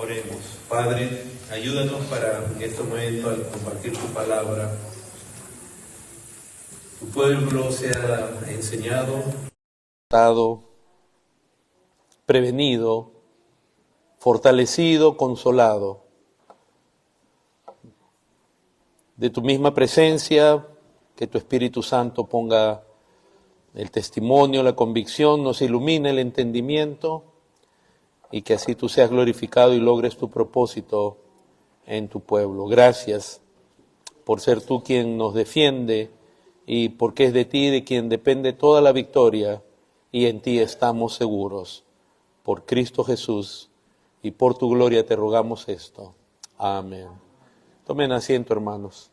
Oremos. Padre, ayúdanos para en este momento al compartir tu palabra. Tu pueblo sea enseñado, prevenido, fortalecido, consolado. De tu misma presencia, que tu Espíritu Santo ponga el testimonio, la convicción, nos ilumine el entendimiento y que así tú seas glorificado y logres tu propósito en tu pueblo. Gracias por ser tú quien nos defiende y porque es de ti de quien depende toda la victoria y en ti estamos seguros. Por Cristo Jesús y por tu gloria te rogamos esto. Amén. Tomen asiento, hermanos.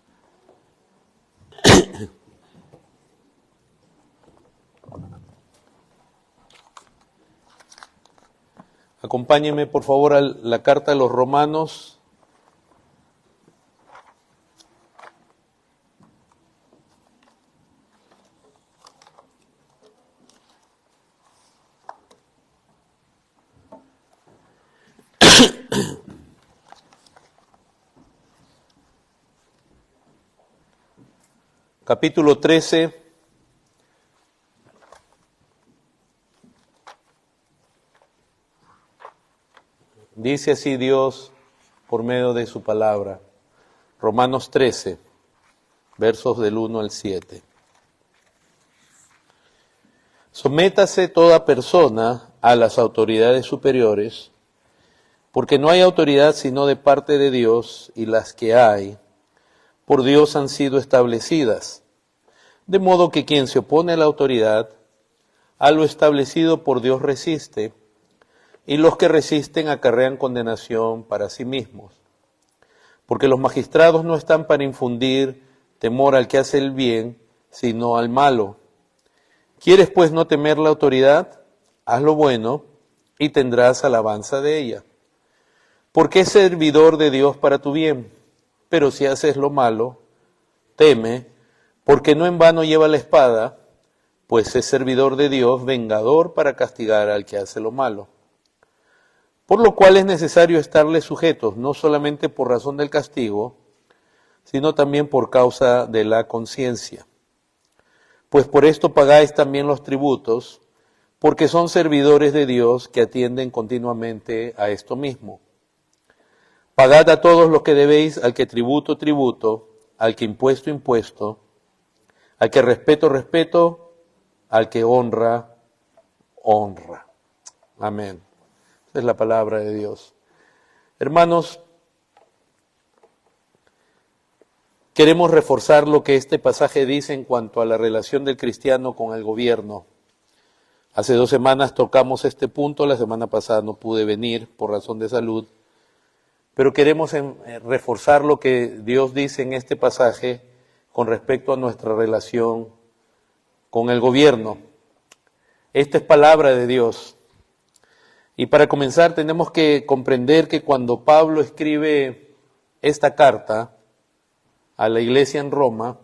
Acompáñenme por favor a la carta a los Romanos. Capítulo 13. Dice así Dios por medio de su palabra. Romanos 13, versos del 1 al 7. Sométase toda persona a las autoridades superiores, porque no hay autoridad sino de parte de Dios, y las que hay, por Dios han sido establecidas. De modo que quien se opone a la autoridad, a lo establecido por Dios resiste, y los que resisten acarrean condenación para sí mismos. Porque los magistrados no están para infundir temor al que hace el bien, sino al malo. ¿Quieres pues no temer la autoridad? Haz lo bueno y tendrás alabanza de ella. Porque es servidor de Dios para tu bien. Pero si haces lo malo, teme, porque no en vano lleva la espada, pues es servidor de Dios, vengador para castigar al que hace lo malo. Por lo cual es necesario estarles sujetos, no solamente por razón del castigo, sino también por causa de la conciencia. Pues por esto pagáis también los tributos, porque son servidores de Dios que atienden continuamente a esto mismo. Pagad a todos lo que debéis, al que tributo, tributo, al que impuesto, impuesto, al que respeto, respeto, al que honra, honra. Amén. Esa es la palabra de Dios. Hermanos, queremos reforzar lo que este pasaje dice en cuanto a la relación del cristiano con el gobierno. Hace 2 semanas tocamos este punto, la semana pasada no pude venir por razón de salud, pero queremos reforzar lo que Dios dice en este pasaje con respecto a nuestra relación con el gobierno. Esta es palabra de Dios. Y para comenzar tenemos que comprender que cuando Pablo escribe esta carta a la iglesia en Roma,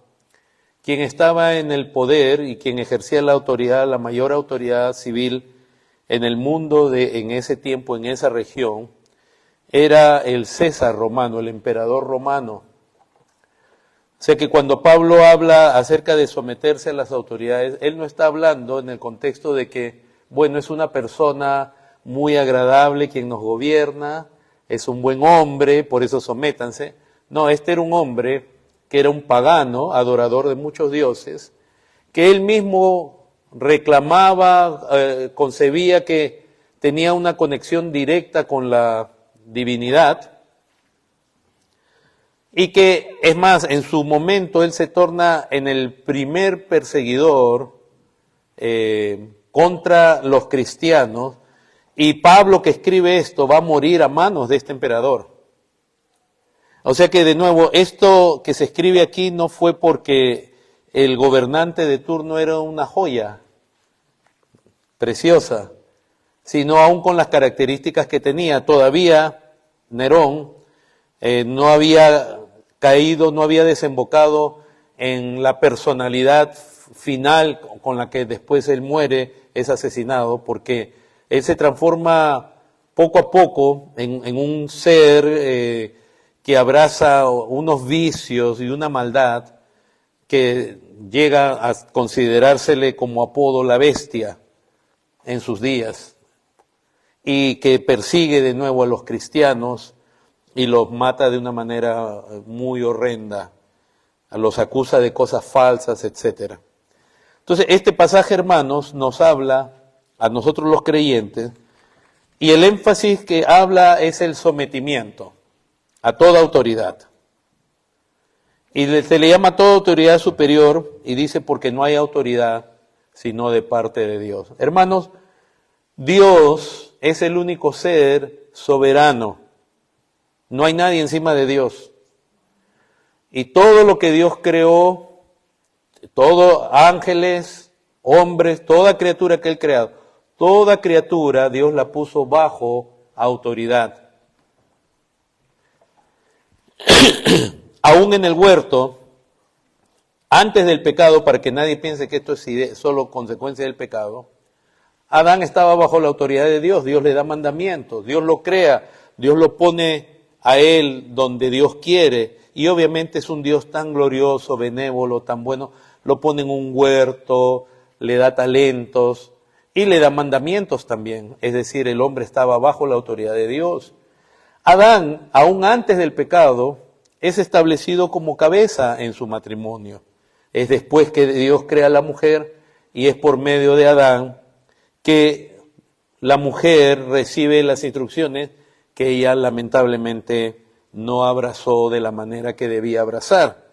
quien estaba en el poder y quien ejercía la autoridad, la mayor autoridad civil en el mundo en ese tiempo, en esa región, era el César romano, el emperador romano. O sea que cuando Pablo habla acerca de someterse a las autoridades, él no está hablando en el contexto de que, bueno, es una persona muy agradable quien nos gobierna, es un buen hombre, por eso sométanse. No, este era un hombre que era un pagano, adorador de muchos dioses, que él mismo reclamaba, concebía que tenía una conexión directa con la divinidad, y que, es más, en su momento él se torna en el primer perseguidor contra los cristianos, y Pablo, que escribe esto, va a morir a manos de este emperador. O sea que, de nuevo, esto que se escribe aquí no fue porque el gobernante de turno era una joya preciosa, sino aún con las características que tenía. Todavía Nerón no había caído, no había desembocado en la personalidad final con la que después él muere, es asesinado, porque él se transforma poco a poco en un ser que abraza unos vicios y una maldad que llega a considerársele como apodo la bestia en sus días, y que persigue de nuevo a los cristianos y los mata de una manera muy horrenda, los acusa de cosas falsas, etc. Entonces, este pasaje, hermanos, nos habla a nosotros los creyentes, y el énfasis que habla es el sometimiento a toda autoridad. Y se le llama toda autoridad superior, y dice porque no hay autoridad sino de parte de Dios. Hermanos, Dios es el único ser soberano. No hay nadie encima de Dios. Y todo lo que Dios creó, todos ángeles, hombres, toda criatura que Él creó, toda criatura Dios la puso bajo autoridad. Aún en el huerto, antes del pecado, para que nadie piense que esto es solo consecuencia del pecado, Adán estaba bajo la autoridad de Dios. Dios le da mandamientos, Dios lo crea, Dios lo pone a él donde Dios quiere, y obviamente es un Dios tan glorioso, benévolo, tan bueno, lo pone en un huerto, le da talentos y le da mandamientos también. Es decir, el hombre estaba bajo la autoridad de Dios. Adán, aún antes del pecado, es establecido como cabeza en su matrimonio. Es después que Dios crea a la mujer, y es por medio de Adán que la mujer recibe las instrucciones que ella lamentablemente no abrazó de la manera que debía abrazar.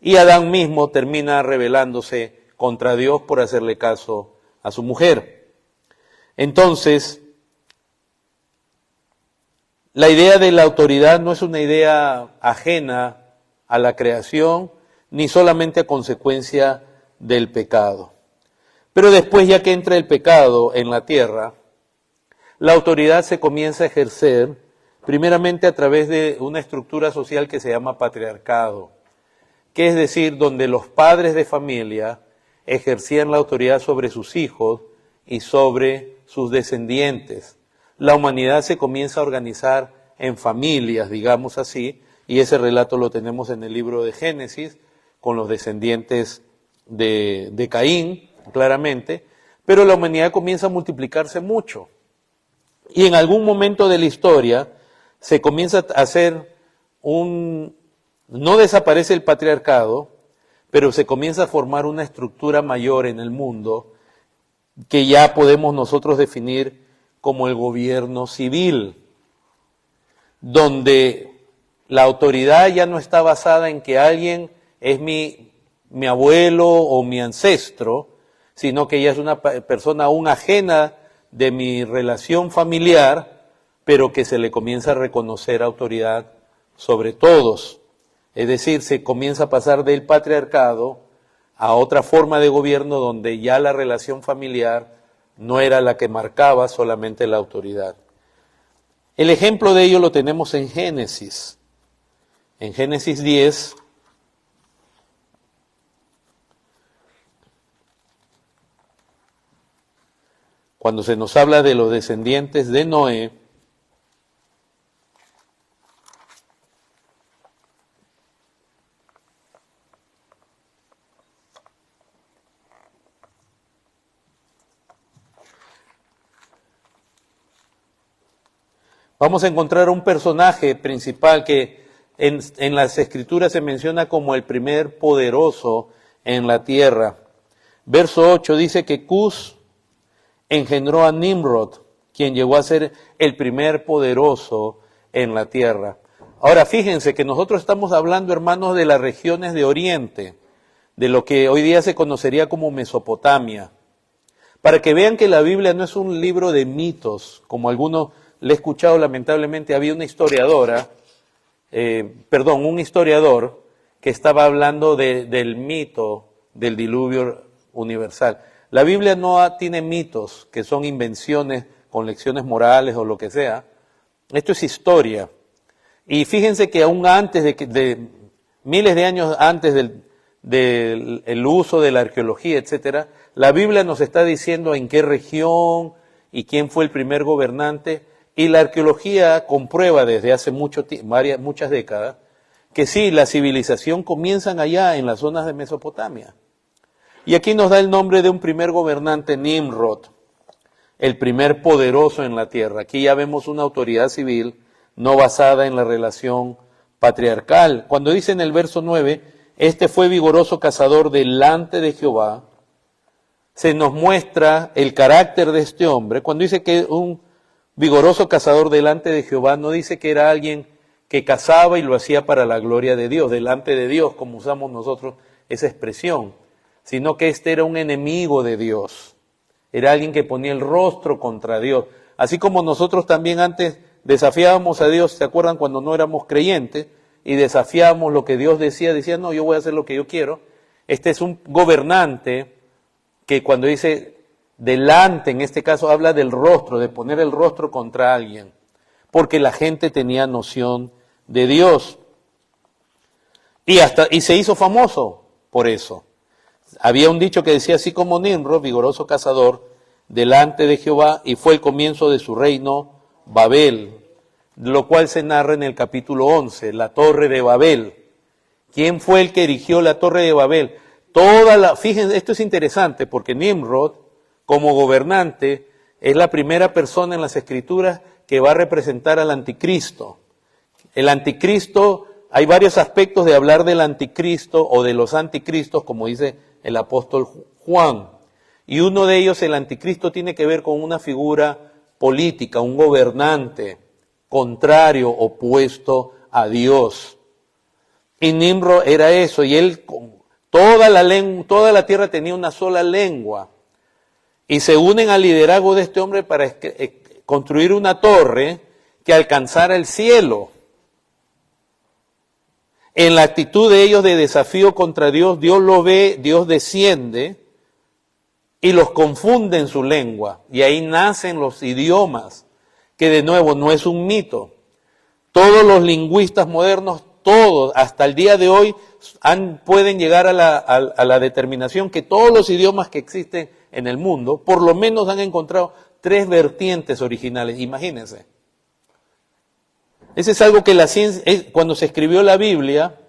Y Adán mismo termina rebelándose contra Dios por hacerle caso a su mujer. Entonces, la idea de la autoridad no es una idea ajena a la creación, ni solamente a consecuencia del pecado. Pero después, ya que entra el pecado en la tierra, la autoridad se comienza a ejercer primeramente a través de una estructura social que se llama patriarcado, que es decir, donde los padres de familia ejercían la autoridad sobre sus hijos y sobre sus descendientes. La humanidad se comienza a organizar en familias, digamos así, y ese relato lo tenemos en el libro de Génesis, con los descendientes de Caín, claramente, pero la humanidad comienza a multiplicarse mucho. Y en algún momento de la historia se comienza a hacer no desaparece el patriarcado, pero se comienza a formar una estructura mayor en el mundo que ya podemos nosotros definir como el gobierno civil, donde la autoridad ya no está basada en que alguien es mi abuelo o mi ancestro, sino que ella es una persona aún ajena de mi relación familiar, pero que se le comienza a reconocer autoridad sobre todos. Es decir, se comienza a pasar del patriarcado a otra forma de gobierno donde ya la relación familiar no era la que marcaba solamente la autoridad. El ejemplo de ello lo tenemos en Génesis. En Génesis 10, cuando se nos habla de los descendientes de Noé, vamos a encontrar un personaje principal que en las Escrituras se menciona como el primer poderoso en la tierra. Verso 8 dice que Cus engendró a Nimrod, quien llegó a ser el primer poderoso en la tierra. Ahora fíjense que nosotros estamos hablando, hermanos, de las regiones de Oriente, de lo que hoy día se conocería como Mesopotamia, para que vean que la Biblia no es un libro de mitos, como algunos le he escuchado lamentablemente. Había una historiadora, un historiador que estaba hablando del mito del diluvio universal. La Biblia no tiene mitos que son invenciones con lecciones morales o lo que sea. Esto es historia. Y fíjense que aún antes de miles de años antes del uso de la arqueología, etcétera, la Biblia nos está diciendo en qué región y quién fue el primer gobernante, Y la arqueología comprueba desde hace muchas décadas que sí, la civilización comienzan allá en las zonas de Mesopotamia. Y aquí nos da el nombre de un primer gobernante, Nimrod, el primer poderoso en la tierra. Aquí ya vemos una autoridad civil no basada en la relación patriarcal. Cuando dice en el verso 9, este fue vigoroso cazador delante de Jehová, se nos muestra el carácter de este hombre. Cuando dice que un vigoroso cazador delante de Jehová, no dice que era alguien que cazaba y lo hacía para la gloria de Dios, delante de Dios, como usamos nosotros esa expresión, sino que este era un enemigo de Dios, era alguien que ponía el rostro contra Dios, así como nosotros también antes desafiábamos a Dios, ¿se acuerdan cuando no éramos creyentes? Y desafiábamos lo que Dios decía, no, yo voy a hacer lo que yo quiero. Este es un gobernante que cuando dice delante, en este caso habla del rostro, de poner el rostro contra alguien, porque la gente tenía noción de Dios. Y se hizo famoso por eso. Había un dicho que decía, así como Nimrod, vigoroso cazador, delante de Jehová, y fue el comienzo de su reino, Babel, lo cual se narra en el capítulo 11, la torre de Babel. ¿Quién fue el que erigió la torre de Babel? Fíjense, esto es interesante, porque Nimrod, como gobernante, es la primera persona en las Escrituras que va a representar al anticristo. El anticristo, hay varios aspectos de hablar del anticristo o de los anticristos, como dice el apóstol Juan. Y uno de ellos, el anticristo, tiene que ver con una figura política, un gobernante contrario, opuesto a Dios. Y Nimrod era eso, y él, toda la tierra tenía una sola lengua. Y se unen al liderazgo de este hombre para construir una torre que alcanzara el cielo. En la actitud de ellos de desafío contra Dios, Dios lo ve, Dios desciende y los confunde en su lengua. Y ahí nacen los idiomas, que de nuevo no es un mito. Todos los lingüistas modernos, todos, hasta el día de hoy, pueden llegar a la determinación que todos los idiomas que existen en el mundo, por lo menos han encontrado 3 vertientes originales. Imagínense. Ese es algo que la ciencia, cuando se escribió la Biblia,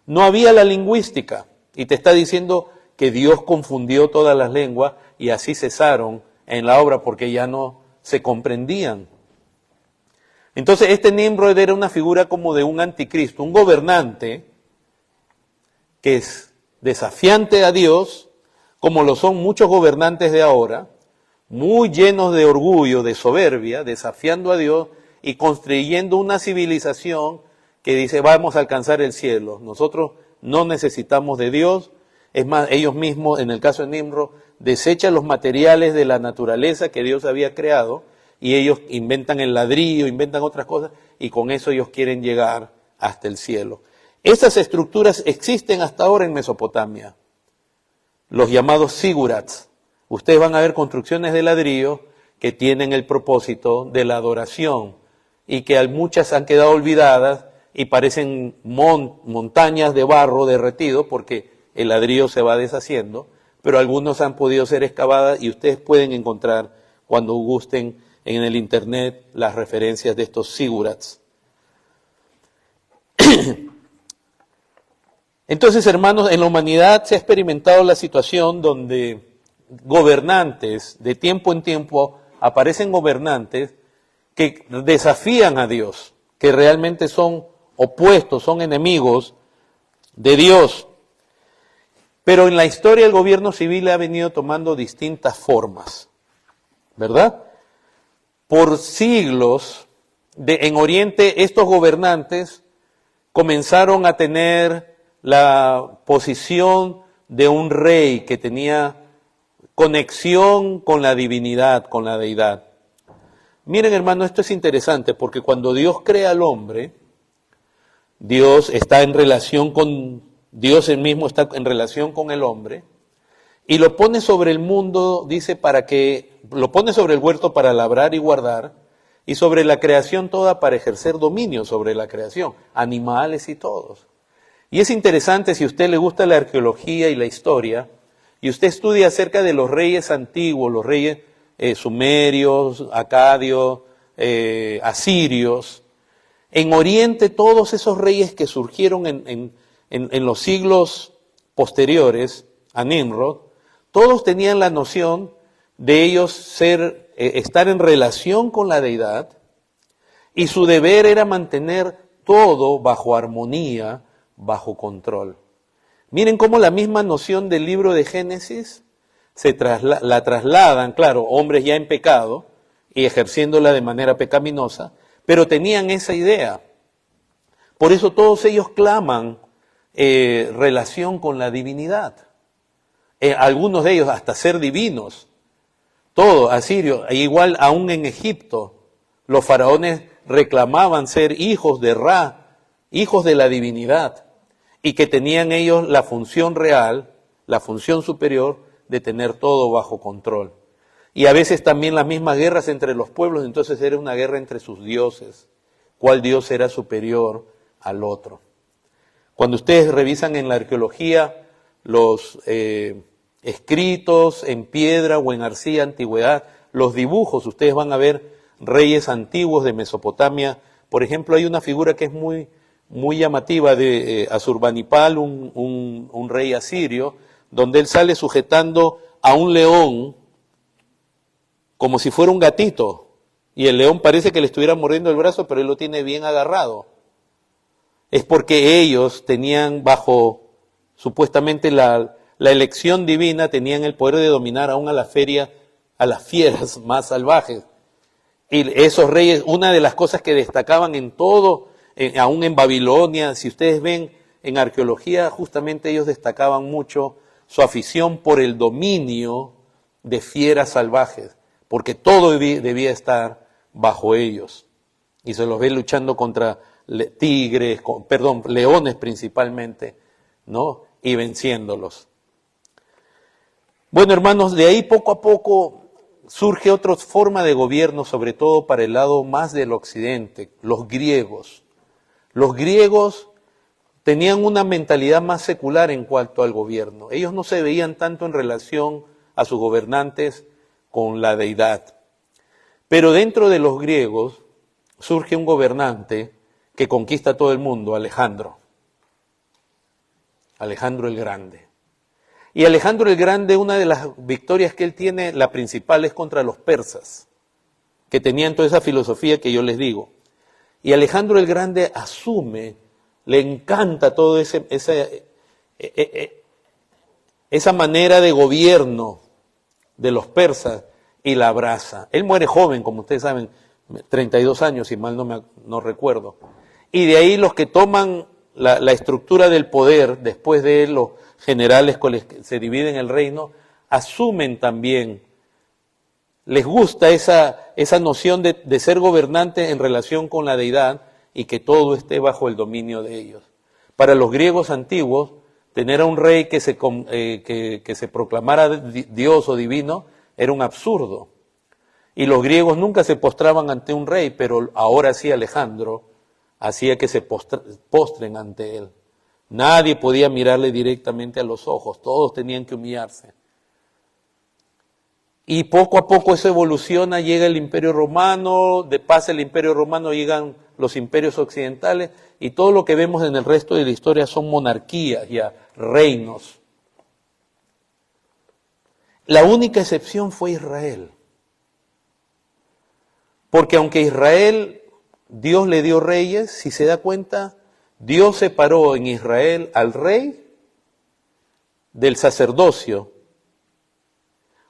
no había la lingüística. Y te está diciendo que Dios confundió todas las lenguas y así cesaron en la obra porque ya no se comprendían. Entonces este Nimrod era una figura como de un anticristo, un gobernante que es desafiante a Dios, como lo son muchos gobernantes de ahora, muy llenos de orgullo, de soberbia, desafiando a Dios y construyendo una civilización que dice vamos a alcanzar el cielo. Nosotros no necesitamos de Dios. Es más, ellos mismos, en el caso de Nimrod, desechan los materiales de la naturaleza que Dios había creado y ellos inventan el ladrillo, inventan otras cosas y con eso ellos quieren llegar hasta el cielo. Estas estructuras existen hasta ahora en Mesopotamia, los llamados zigurats. Ustedes van a ver construcciones de ladrillo que tienen el propósito de la adoración y que muchas han quedado olvidadas y parecen montañas de barro derretido porque el ladrillo se va deshaciendo, pero algunos han podido ser excavadas y ustedes pueden encontrar cuando gusten en el internet las referencias de estos zigurats. Entonces, hermanos, en la humanidad se ha experimentado la situación donde gobernantes, de tiempo en tiempo, aparecen gobernantes que desafían a Dios, que realmente son opuestos, son enemigos de Dios. Pero en la historia el gobierno civil ha venido tomando distintas formas, ¿verdad? Por siglos, en Oriente, estos gobernantes comenzaron a tener la posición de un rey que tenía conexión con la divinidad, con la deidad. Miren, hermano, esto es interesante porque cuando Dios crea al hombre, Dios está en relación con Dios él mismo está en relación con el hombre y lo pone sobre el mundo, dice, lo pone sobre el huerto para labrar y guardar y sobre la creación toda para ejercer dominio sobre la creación, animales y todos. Y es interesante, si a usted le gusta la arqueología y la historia, y usted estudia acerca de los reyes antiguos, los reyes sumerios, acadios, asirios. En Oriente, todos esos reyes que surgieron en los siglos posteriores a Nimrod, todos tenían la noción de ellos estar en relación con la deidad, y su deber era mantener todo bajo armonía, bajo control. Miren cómo la misma noción del libro de Génesis la trasladan, claro, hombres ya en pecado y ejerciéndola de manera pecaminosa, pero tenían esa idea. Por eso todos ellos claman relación con la divinidad. Algunos de ellos hasta ser divinos. Todo, asirio, igual aún en Egipto, los faraones reclamaban ser hijos de Ra, hijos de la divinidad, y que tenían ellos la función real, la función superior de tener todo bajo control. Y a veces también las mismas guerras entre los pueblos, entonces era una guerra entre sus dioses, cuál dios era superior al otro. Cuando ustedes revisan en la arqueología los escritos en piedra o en arcilla antigüedad, los dibujos, ustedes van a ver reyes antiguos de Mesopotamia. Por ejemplo, hay una figura que es muy llamativa de Asurbanipal, un rey asirio, donde él sale sujetando a un león como si fuera un gatito, y el león parece que le estuviera mordiendo el brazo, pero él lo tiene bien agarrado. Es porque ellos tenían bajo, supuestamente, la elección divina, tenían el poder de dominar aún a las fieras más salvajes. Y esos reyes, una de las cosas que destacaban en todo, aún en Babilonia, si ustedes ven en arqueología, justamente ellos destacaban mucho su afición por el dominio de fieras salvajes, porque todo debía estar bajo ellos. Y se los ve luchando contra leones principalmente, ¿no? Y venciéndolos. Bueno, hermanos, de ahí poco a poco surge otra forma de gobierno, sobre todo para el lado más del occidente, los griegos. Los griegos tenían una mentalidad más secular en cuanto al gobierno. Ellos no se veían tanto en relación a sus gobernantes con la deidad. Pero dentro de los griegos surge un gobernante que conquista a todo el mundo, Alejandro el Grande. Y Alejandro el Grande, una de las victorias que él tiene, la principal es contra los persas, que tenían toda esa filosofía que yo les digo. Y Alejandro el Grande asume, le encanta toda esa manera de gobierno de los persas y la abraza. Él muere joven, como ustedes saben, 32 años, si mal no recuerdo. Y de ahí los que toman la estructura del poder, después de él, los generales con los que se dividen el reino, asumen también, les gusta esa noción de ser gobernante en relación con la deidad y que todo esté bajo el dominio de ellos. Para los griegos antiguos, tener a un rey que se proclamara Dios o divino era un absurdo. Y los griegos nunca se postraban ante un rey, pero ahora sí Alejandro hacía que se postren ante él. Nadie podía mirarle directamente a los ojos, todos tenían que humillarse. Y poco a poco eso evoluciona, llega el Imperio Romano, de paso el Imperio Romano llegan los imperios occidentales, y todo lo que vemos en el resto de la historia son monarquías, ya, reinos. La única excepción fue Israel. Porque aunque Israel, Dios le dio reyes, si se da cuenta, Dios separó en Israel al rey del sacerdocio.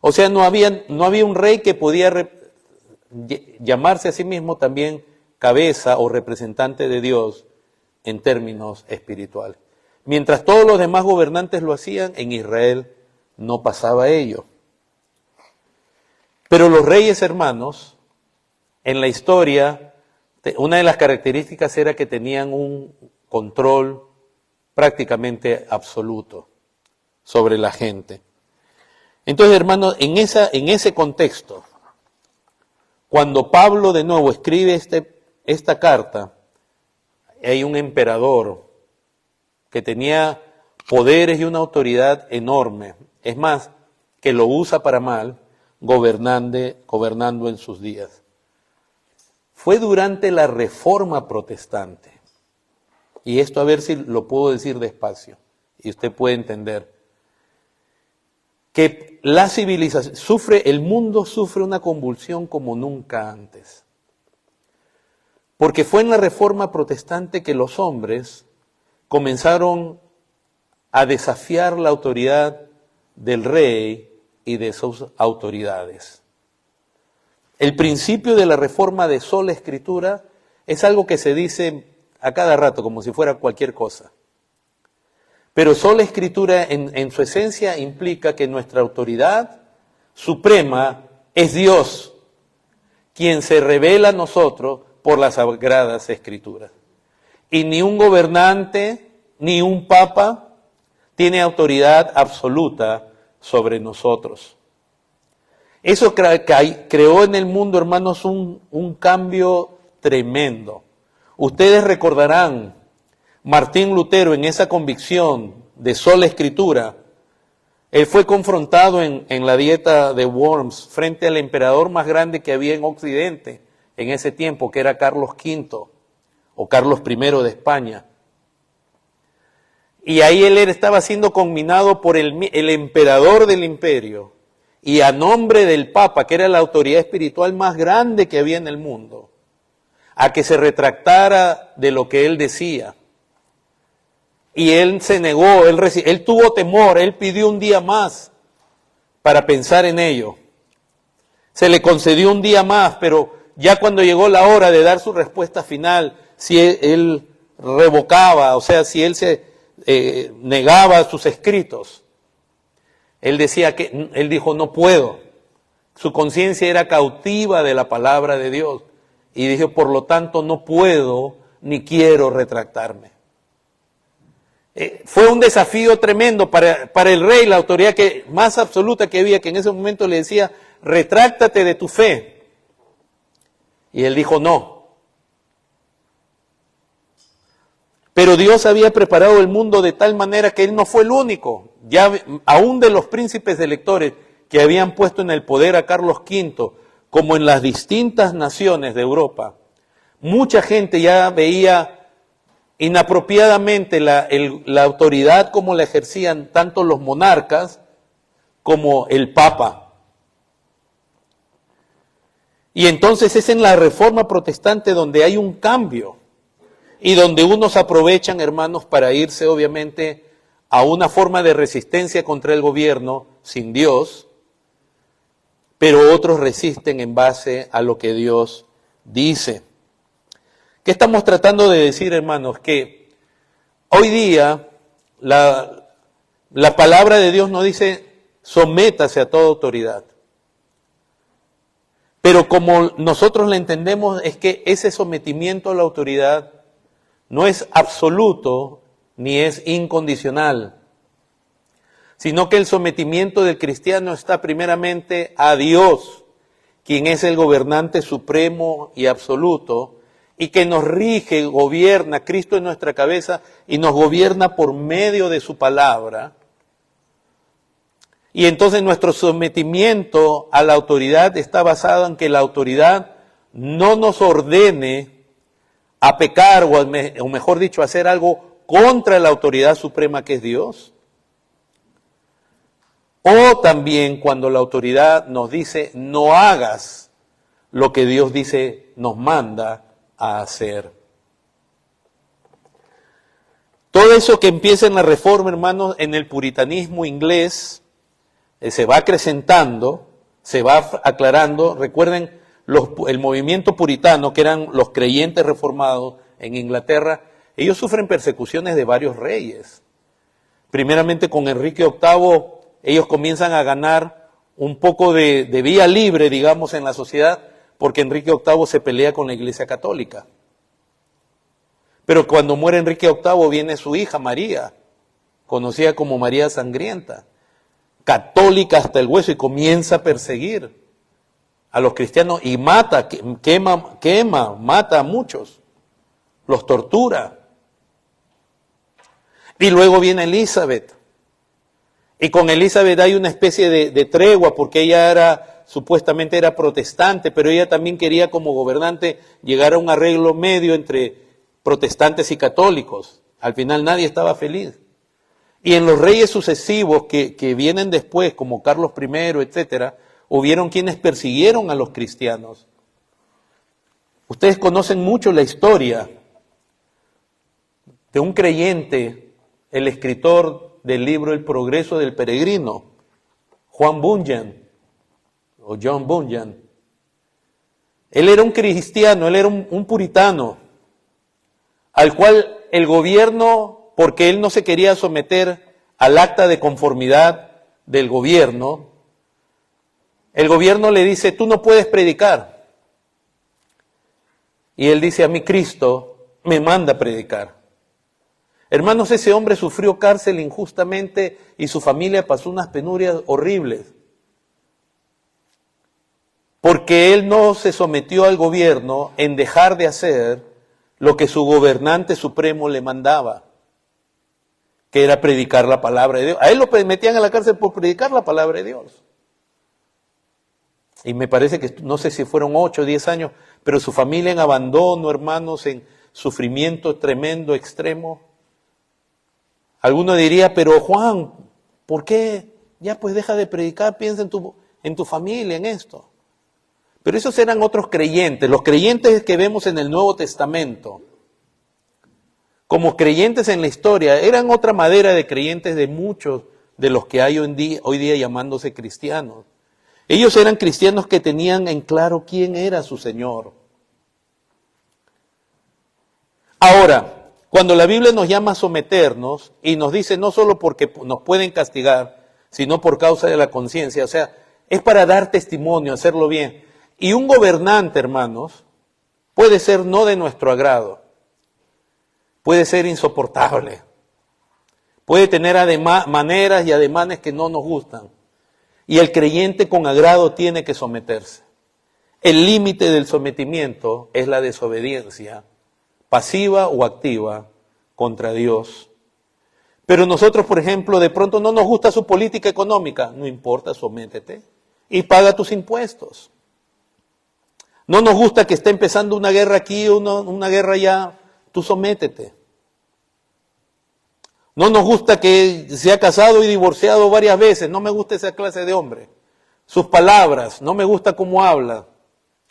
O sea, no había un rey que podía llamarse a sí mismo también cabeza o representante de Dios en términos espirituales. Mientras todos los demás gobernantes lo hacían, en Israel no pasaba ello. Pero los reyes, hermanos, en la historia, una de las características era que tenían un control prácticamente absoluto sobre la gente. Entonces, hermanos, en ese contexto, cuando Pablo de nuevo escribe esta carta, hay un emperador que tenía poderes y una autoridad enorme, es más, que lo usa para mal, gobernando en sus días. fue durante la Reforma Protestante. Y esto a ver si lo puedo decir despacio y usted puede entender. Que la civilización el mundo sufre una convulsión como nunca antes. Porque fue en la Reforma Protestante que los hombres comenzaron a desafiar la autoridad del rey y de sus autoridades. El principio de la reforma de sola escritura es algo que se dice a cada rato como si fuera cualquier cosa. Pero sola escritura en su esencia implica que nuestra autoridad suprema es Dios, quien se revela a nosotros por las sagradas escrituras. Y ni un gobernante, ni un papa tiene autoridad absoluta sobre nosotros. Eso creó en el mundo, hermanos, un cambio tremendo. Ustedes recordarán, Martín Lutero, en esa convicción de sola escritura, él fue confrontado en la dieta de Worms frente al emperador más grande que había en Occidente en ese tiempo, que era Carlos V o Carlos I de España. Y ahí él estaba siendo conminado por el emperador del imperio y a nombre del Papa, que era la autoridad espiritual más grande que había en el mundo, a que se retractara de lo que él decía. Y él se negó, él tuvo temor, él pidió un día más para pensar en ello. Se le concedió un día más, pero ya cuando llegó la hora de dar su respuesta final, si él revocaba, o sea, si él se negaba sus escritos, él dijo, no puedo. Su conciencia era cautiva de la palabra de Dios. Y dijo, por lo tanto, no puedo ni quiero retractarme. Fue un desafío tremendo para el rey, la autoridad más absoluta que había, que en ese momento le decía, retráctate de tu fe. Y él dijo, no. Pero Dios había preparado el mundo de tal manera que él no fue el único. Ya aún de los príncipes electores que habían puesto en el poder a Carlos V, como en las distintas naciones de Europa, mucha gente ya veía inapropiadamente la autoridad como la ejercían tanto los monarcas como el Papa. Y entonces es en la Reforma Protestante donde hay un cambio y donde unos aprovechan, hermanos, para irse obviamente a una forma de resistencia contra el gobierno sin Dios, pero otros resisten en base a lo que Dios dice. ¿Qué estamos tratando de decir, hermanos? Que hoy día la palabra de Dios nos dice, sométase a toda autoridad. Pero como nosotros la entendemos, es que ese sometimiento a la autoridad no es absoluto ni es incondicional, sino que el sometimiento del cristiano está primeramente a Dios, quien es el gobernante supremo y absoluto, y que nos rige, gobierna, Cristo en nuestra cabeza, y nos gobierna por medio de su palabra. Y entonces nuestro sometimiento a la autoridad está basado en que la autoridad no nos ordene a pecar, o mejor dicho, a hacer algo contra la autoridad suprema que es Dios. O también cuando la autoridad nos dice, no hagas lo que Dios dice, nos manda a hacer. Todo eso que empieza en la Reforma, hermanos, en el puritanismo inglés, se va acrecentando, se va aclarando. Recuerden, el movimiento puritano, que eran los creyentes reformados en Inglaterra, ellos sufren persecuciones de varios reyes. Primeramente con Enrique VIII, ellos comienzan a ganar un poco de vía libre, digamos, en la sociedad, porque Enrique VIII se pelea con la Iglesia Católica. Pero cuando muere Enrique VIII viene su hija María, conocida como María Sangrienta, católica hasta el hueso, y comienza a perseguir a los cristianos y mata a muchos, los tortura. Y luego viene Elizabeth, y con Elizabeth hay una especie de tregua, porque ella era supuestamente era protestante, pero ella también quería como gobernante llegar a un arreglo medio entre protestantes y católicos. Al final nadie estaba feliz. Y en los reyes sucesivos que vienen después, como Carlos I, etcétera, hubieron quienes persiguieron a los cristianos. Ustedes conocen mucho la historia de un creyente, el escritor del libro El progreso del peregrino, Juan Bunyan, o John Bunyan. Él era un cristiano, él era un puritano, al cual el gobierno, porque él no se quería someter al acta de conformidad del gobierno, el gobierno le dice, tú no puedes predicar. Y él dice, a mí Cristo me manda a predicar. Hermanos, ese hombre sufrió cárcel injustamente y su familia pasó unas penurias horribles. Porque él no se sometió al gobierno en dejar de hacer lo que su gobernante supremo le mandaba, que era predicar la palabra de Dios. A él lo metían a la cárcel por predicar la palabra de Dios. Y me parece que, no sé si fueron 8 o 10 años, pero su familia en abandono, hermanos, en sufrimiento tremendo, extremo. Alguno diría, pero Juan, ¿por qué? Ya pues deja de predicar, piensa en tu familia, en esto. Pero esos eran otros creyentes, los creyentes que vemos en el Nuevo Testamento. Como creyentes en la historia, eran otra madera de creyentes de muchos de los que hay hoy día llamándose cristianos. Ellos eran cristianos que tenían en claro quién era su Señor. Ahora, cuando la Biblia nos llama a someternos y nos dice no solo porque nos pueden castigar, sino por causa de la conciencia, o sea, es para dar testimonio, hacerlo bien. Y un gobernante, hermanos, puede ser no de nuestro agrado, puede ser insoportable, puede tener maneras y ademanes que no nos gustan. Y el creyente con agrado tiene que someterse. El límite del sometimiento es la desobediencia, pasiva o activa, contra Dios. Pero nosotros, por ejemplo, de pronto no nos gusta su política económica. No importa, sométete y paga tus impuestos. No nos gusta que esté empezando una guerra aquí, una guerra allá. Tú sométete. No nos gusta que se ha casado y divorciado varias veces. No me gusta esa clase de hombre. Sus palabras, no me gusta cómo habla,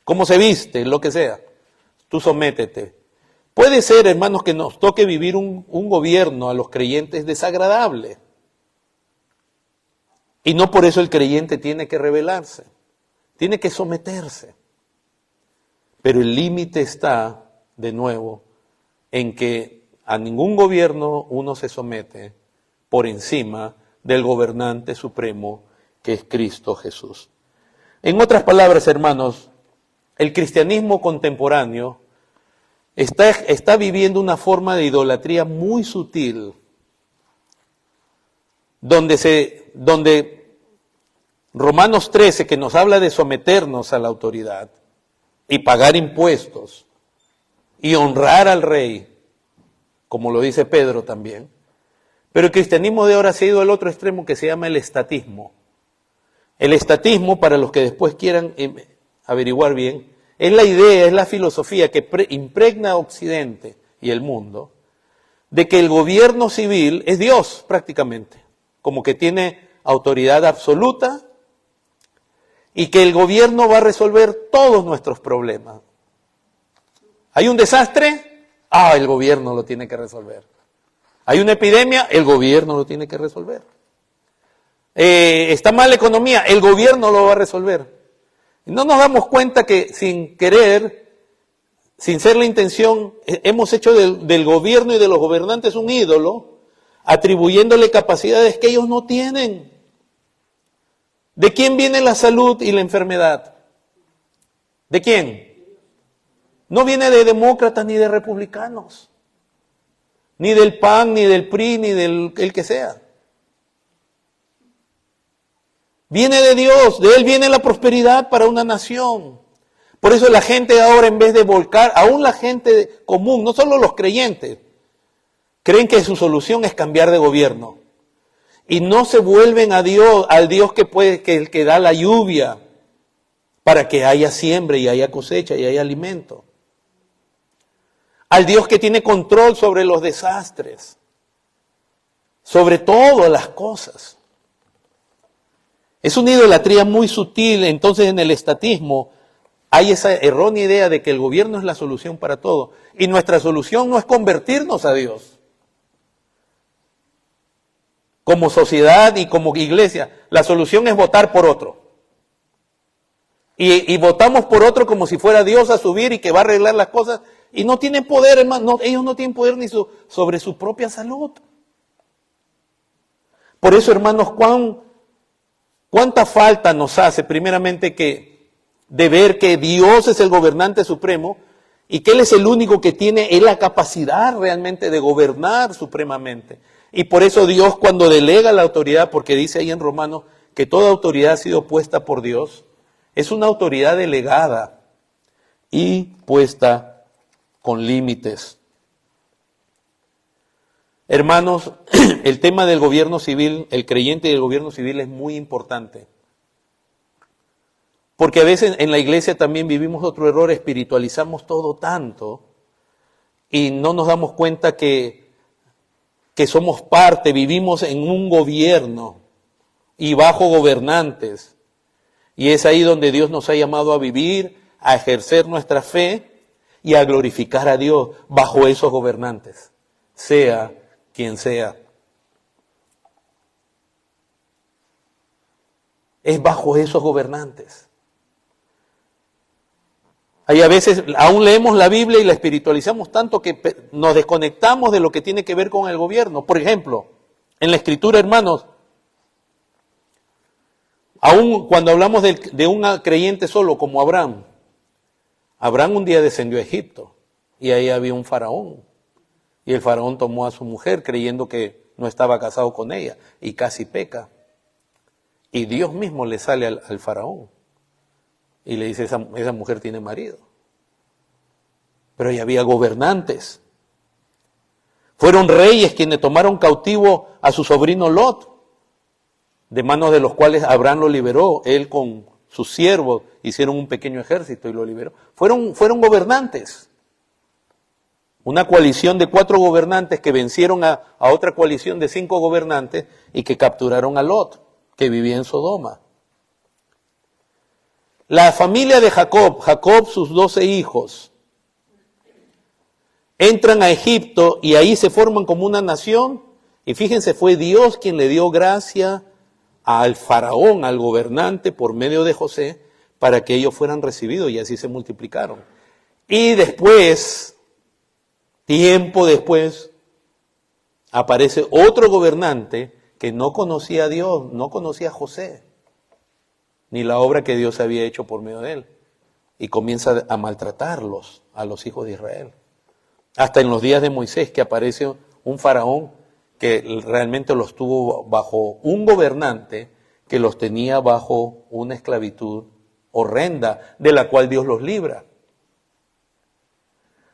cómo se viste, lo que sea. Tú sométete. Puede ser, hermanos, que nos toque vivir un gobierno a los creyentes desagradable. Y no por eso el creyente tiene que rebelarse. Tiene que someterse. Pero el límite está, de nuevo, en que a ningún gobierno uno se somete por encima del gobernante supremo que es Cristo Jesús. En otras palabras, hermanos, el cristianismo contemporáneo está viviendo una forma de idolatría muy sutil, donde Romanos 13, que nos habla de someternos a la autoridad y pagar impuestos y honrar al rey, como lo dice Pedro también. Pero el cristianismo de ahora se ha ido al otro extremo que se llama el estatismo. El estatismo, para los que después quieran averiguar bien, es la idea, es la filosofía que impregna a Occidente y el mundo, de que el gobierno civil es Dios prácticamente, como que tiene autoridad absoluta y que el gobierno va a resolver todos nuestros problemas. ¿Hay un desastre? El gobierno lo tiene que resolver. ¿Hay una epidemia? El gobierno lo tiene que resolver. ¿Está mal la economía? El gobierno lo va a resolver. No nos damos cuenta que sin querer, sin ser la intención, hemos hecho del gobierno y de los gobernantes un ídolo, atribuyéndole capacidades que ellos no tienen. ¿De quién viene la salud y la enfermedad? ¿De quién? No viene de demócratas ni de republicanos, ni del PAN, ni del PRI, ni del el que sea. Viene de Dios, de Él viene la prosperidad para una nación. Por eso la gente ahora, en vez de volcar, aún la gente común, no solo los creyentes, creen que su solución es cambiar de gobierno. Y no se vuelven a Dios, al Dios que el que da la lluvia para que haya siembra y haya cosecha y haya alimento. Al Dios que tiene control sobre los desastres, sobre todas las cosas. Es una idolatría muy sutil. Entonces en el estatismo hay esa errónea idea de que el gobierno es la solución para todo. Y nuestra solución no es convertirnos a Dios. Como sociedad y como iglesia, la solución es votar por otro. Y votamos por otro como si fuera Dios a subir y que va a arreglar las cosas. Y no tienen poder, hermano. Ellos no tienen poder ni sobre su propia salud. Por eso, hermanos, cuánta falta nos hace, primeramente, de ver que Dios es el gobernante supremo y que Él es el único que tiene la capacidad realmente de gobernar supremamente. Y por eso Dios, cuando delega la autoridad, porque dice ahí en Romanos que toda autoridad ha sido puesta por Dios, es una autoridad delegada y puesta con límites. Hermanos, el tema del gobierno civil, el creyente y el gobierno civil es muy importante. Porque a veces en la iglesia también vivimos otro error, espiritualizamos todo tanto y no nos damos cuenta que somos parte, vivimos en un gobierno y bajo gobernantes. Y es ahí donde Dios nos ha llamado a vivir, a ejercer nuestra fe y a glorificar a Dios bajo esos gobernantes, sea quien sea. Es bajo esos gobernantes. Hay a veces, aún leemos la Biblia y la espiritualizamos tanto que nos desconectamos de lo que tiene que ver con el gobierno. Por ejemplo, en la Escritura, hermanos, aún cuando hablamos de un creyente solo como Abraham, Abraham un día descendió a Egipto y ahí había un faraón. Y el faraón tomó a su mujer creyendo que no estaba casado con ella y casi peca. Y Dios mismo le sale al faraón y le dice, esa mujer tiene marido. Pero ahí había gobernantes. Fueron reyes quienes tomaron cautivo a su sobrino Lot, de manos de los cuales Abraham lo liberó. Él con sus siervos hicieron un pequeño ejército y lo liberó. Fueron gobernantes. Una coalición de 4 gobernantes que vencieron a otra coalición de 5 gobernantes y que capturaron a Lot, que vivía en Sodoma. La familia de Jacob, sus 12 hijos, entran a Egipto y ahí se forman como una nación. Y fíjense, fue Dios quien le dio gracia al faraón, al gobernante, por medio de José, para que ellos fueran recibidos y así se multiplicaron. Y después, tiempo después, aparece otro gobernante que no conocía a Dios, no conocía a José, ni la obra que Dios había hecho por medio de él. Y comienza a maltratarlos, a los hijos de Israel. Hasta en los días de Moisés, que aparece un faraón que realmente los tuvo bajo un gobernante que los tenía bajo una esclavitud horrenda, de la cual Dios los libra.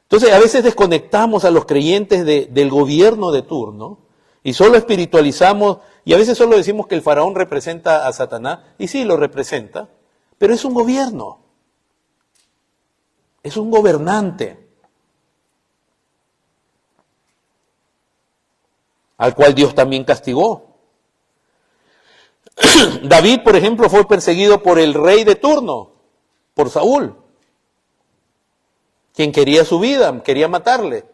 Entonces, a veces desconectamos a los creyentes del gobierno de turno y solo espiritualizamos, y a veces solo decimos que el faraón representa a Satanás, y sí, lo representa, pero es un gobierno, es un gobernante, al cual Dios también castigó. David, por ejemplo, fue perseguido por el rey de turno, por Saúl, quien quería su vida, quería matarle,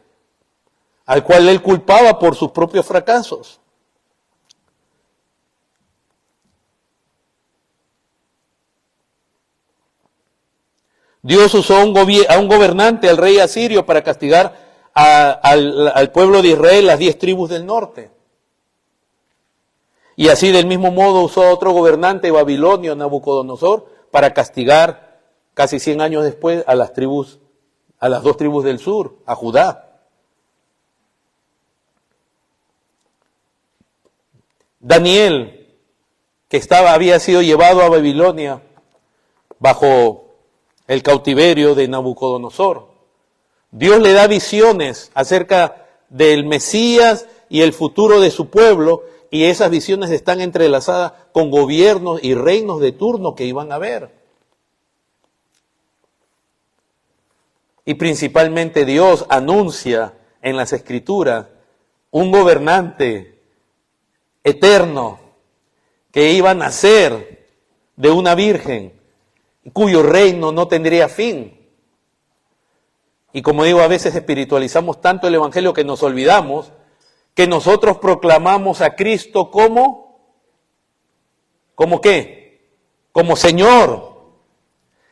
al cual él culpaba por sus propios fracasos. Dios usó a un gobernante, al rey asirio, para castigar al pueblo de Israel, las 10 tribus del norte. Y así del mismo modo usó a otro gobernante babilonio, Nabucodonosor, para castigar casi 100 años después a las 2 tribus del sur, a Judá. Daniel, que había sido llevado a Babilonia bajo el cautiverio de Nabucodonosor. Dios le da visiones acerca del Mesías y el futuro de su pueblo, y esas visiones están entrelazadas con gobiernos y reinos de turno que iban a haber. y principalmente Dios anuncia en las Escrituras un gobernante eterno que iba a nacer de una virgen, cuyo reino no tendría fin. Y como digo, a veces espiritualizamos tanto el Evangelio que nos olvidamos que nosotros proclamamos a Cristo como ¿qué? Como Señor.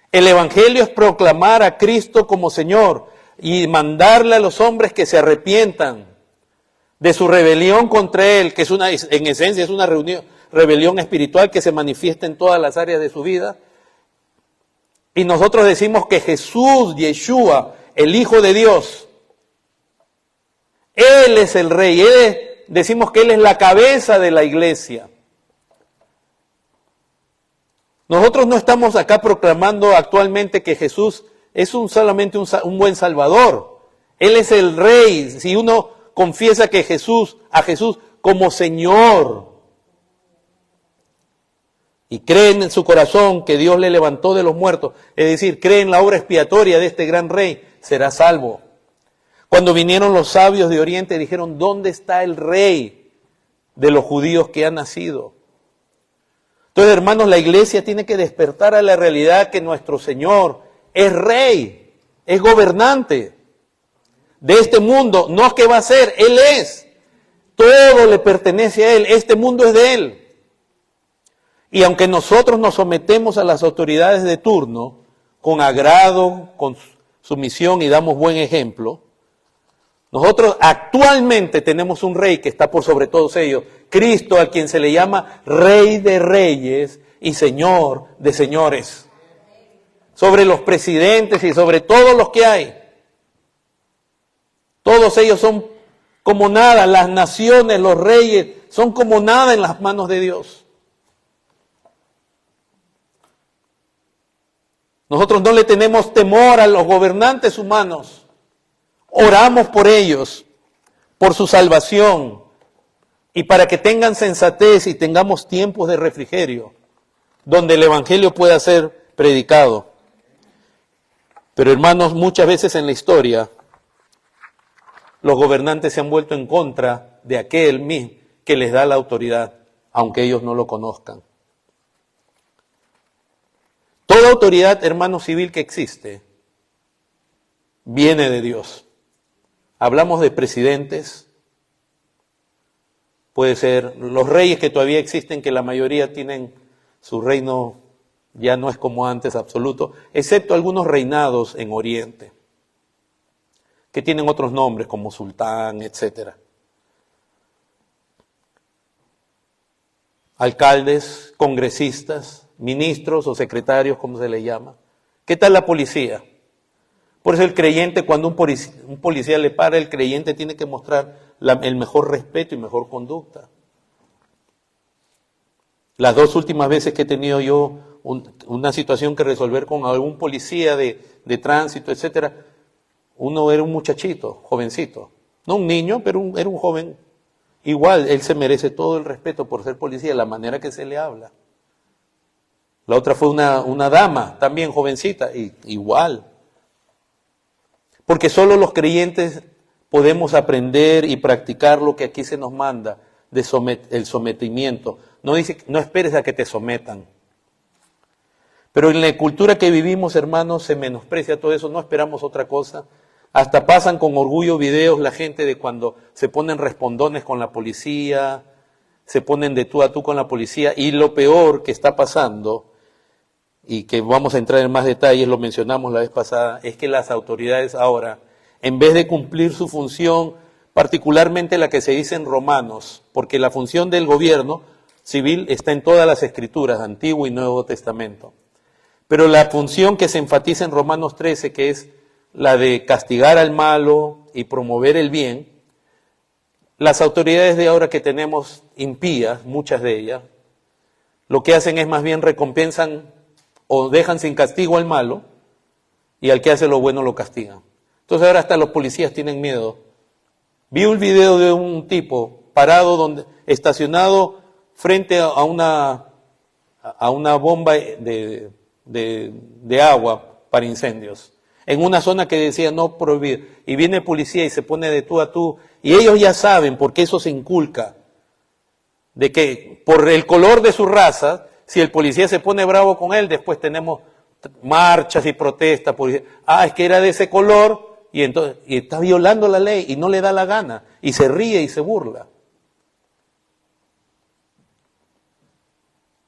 El Evangelio es proclamar a Cristo como Señor y mandarle a los hombres que se arrepientan de su rebelión contra Él, que en esencia es una rebelión espiritual que se manifiesta en todas las áreas de su vida. Y nosotros decimos que Jesús, Yeshua, el Hijo de Dios, Él es el Rey, decimos que Él es la cabeza de la iglesia. Nosotros no estamos acá proclamando actualmente que Jesús es solamente un buen Salvador. Él es el Rey. Si uno confiesa a Jesús como Señor y cree en su corazón que Dios le levantó de los muertos, es decir, cree en la obra expiatoria de este gran Rey, será salvo. Cuando vinieron los sabios de Oriente dijeron, ¿dónde está el Rey de los judíos que ha nacido? Entonces, hermanos, la iglesia tiene que despertar a la realidad que nuestro Señor es Rey, es gobernante de este mundo. No es que va a ser, Él es. Todo le pertenece a Él, este mundo es de Él. Y aunque nosotros nos sometemos a las autoridades de turno, con agrado, con sumisión y damos buen ejemplo, nosotros actualmente tenemos un Rey que está por sobre todos ellos, Cristo, a quien se le llama Rey de Reyes y Señor de Señores. Sobre los presidentes y sobre todos los que hay. Todos ellos son como nada, las naciones, los reyes, son como nada en las manos de Dios. Nosotros no le tenemos temor a los gobernantes humanos. Oramos por ellos, por su salvación y para que tengan sensatez y tengamos tiempos de refrigerio, donde el Evangelio pueda ser predicado. Pero hermanos, muchas veces en la historia, los gobernantes se han vuelto en contra de aquel mismo que les da la autoridad, aunque ellos no lo conozcan. Toda autoridad, hermano, civil que existe, viene de Dios. Hablamos de presidentes, puede ser los reyes que todavía existen, que la mayoría tienen su reino, ya no es como antes absoluto, excepto algunos reinados en Oriente, que tienen otros nombres como sultán, etc. Alcaldes, congresistas, ministros o secretarios, como se les llama. ¿Qué tal la policía? Por eso el creyente, cuando un policía le para, el creyente tiene que mostrar el mejor respeto y mejor conducta. Las dos últimas veces que he tenido yo una situación que resolver con algún policía de tránsito, etcétera, uno era un muchachito, jovencito, no un niño, pero era un joven. Igual, él se merece todo el respeto por ser policía, la manera que se le habla. La otra fue una dama, también jovencita, igual. Porque solo los creyentes podemos aprender y practicar lo que aquí se nos manda, el sometimiento. No dice, no esperes a que te sometan. Pero en la cultura que vivimos, hermanos, se menosprecia todo eso, no esperamos otra cosa. Hasta pasan con orgullo videos la gente de cuando se ponen respondones con la policía, se ponen de tú a tú con la policía, y lo peor que está pasando, y que vamos a entrar en más detalles, lo mencionamos la vez pasada, es que las autoridades ahora, en vez de cumplir su función, particularmente la que se dice en Romanos, porque la función del gobierno civil está en todas las escrituras, Antiguo y Nuevo Testamento, pero la función que se enfatiza en Romanos 13, que es la de castigar al malo y promover el bien, las autoridades de ahora que tenemos impías, muchas de ellas, lo que hacen es más bien recompensan o dejan sin castigo al malo y al que hace lo bueno lo castigan. Entonces ahora hasta los policías tienen miedo. Vi un video de un tipo parado estacionado frente a una bomba de agua para incendios. en una zona que decía no prohibido, y viene el policía y se pone de tú a tú, y ellos ya saben, porque eso se inculca, de que por el color de su raza, si el policía se pone bravo con él, después tenemos marchas y protestas, es que era de ese color, y entonces y está violando la ley, y no le da la gana, y se ríe y se burla.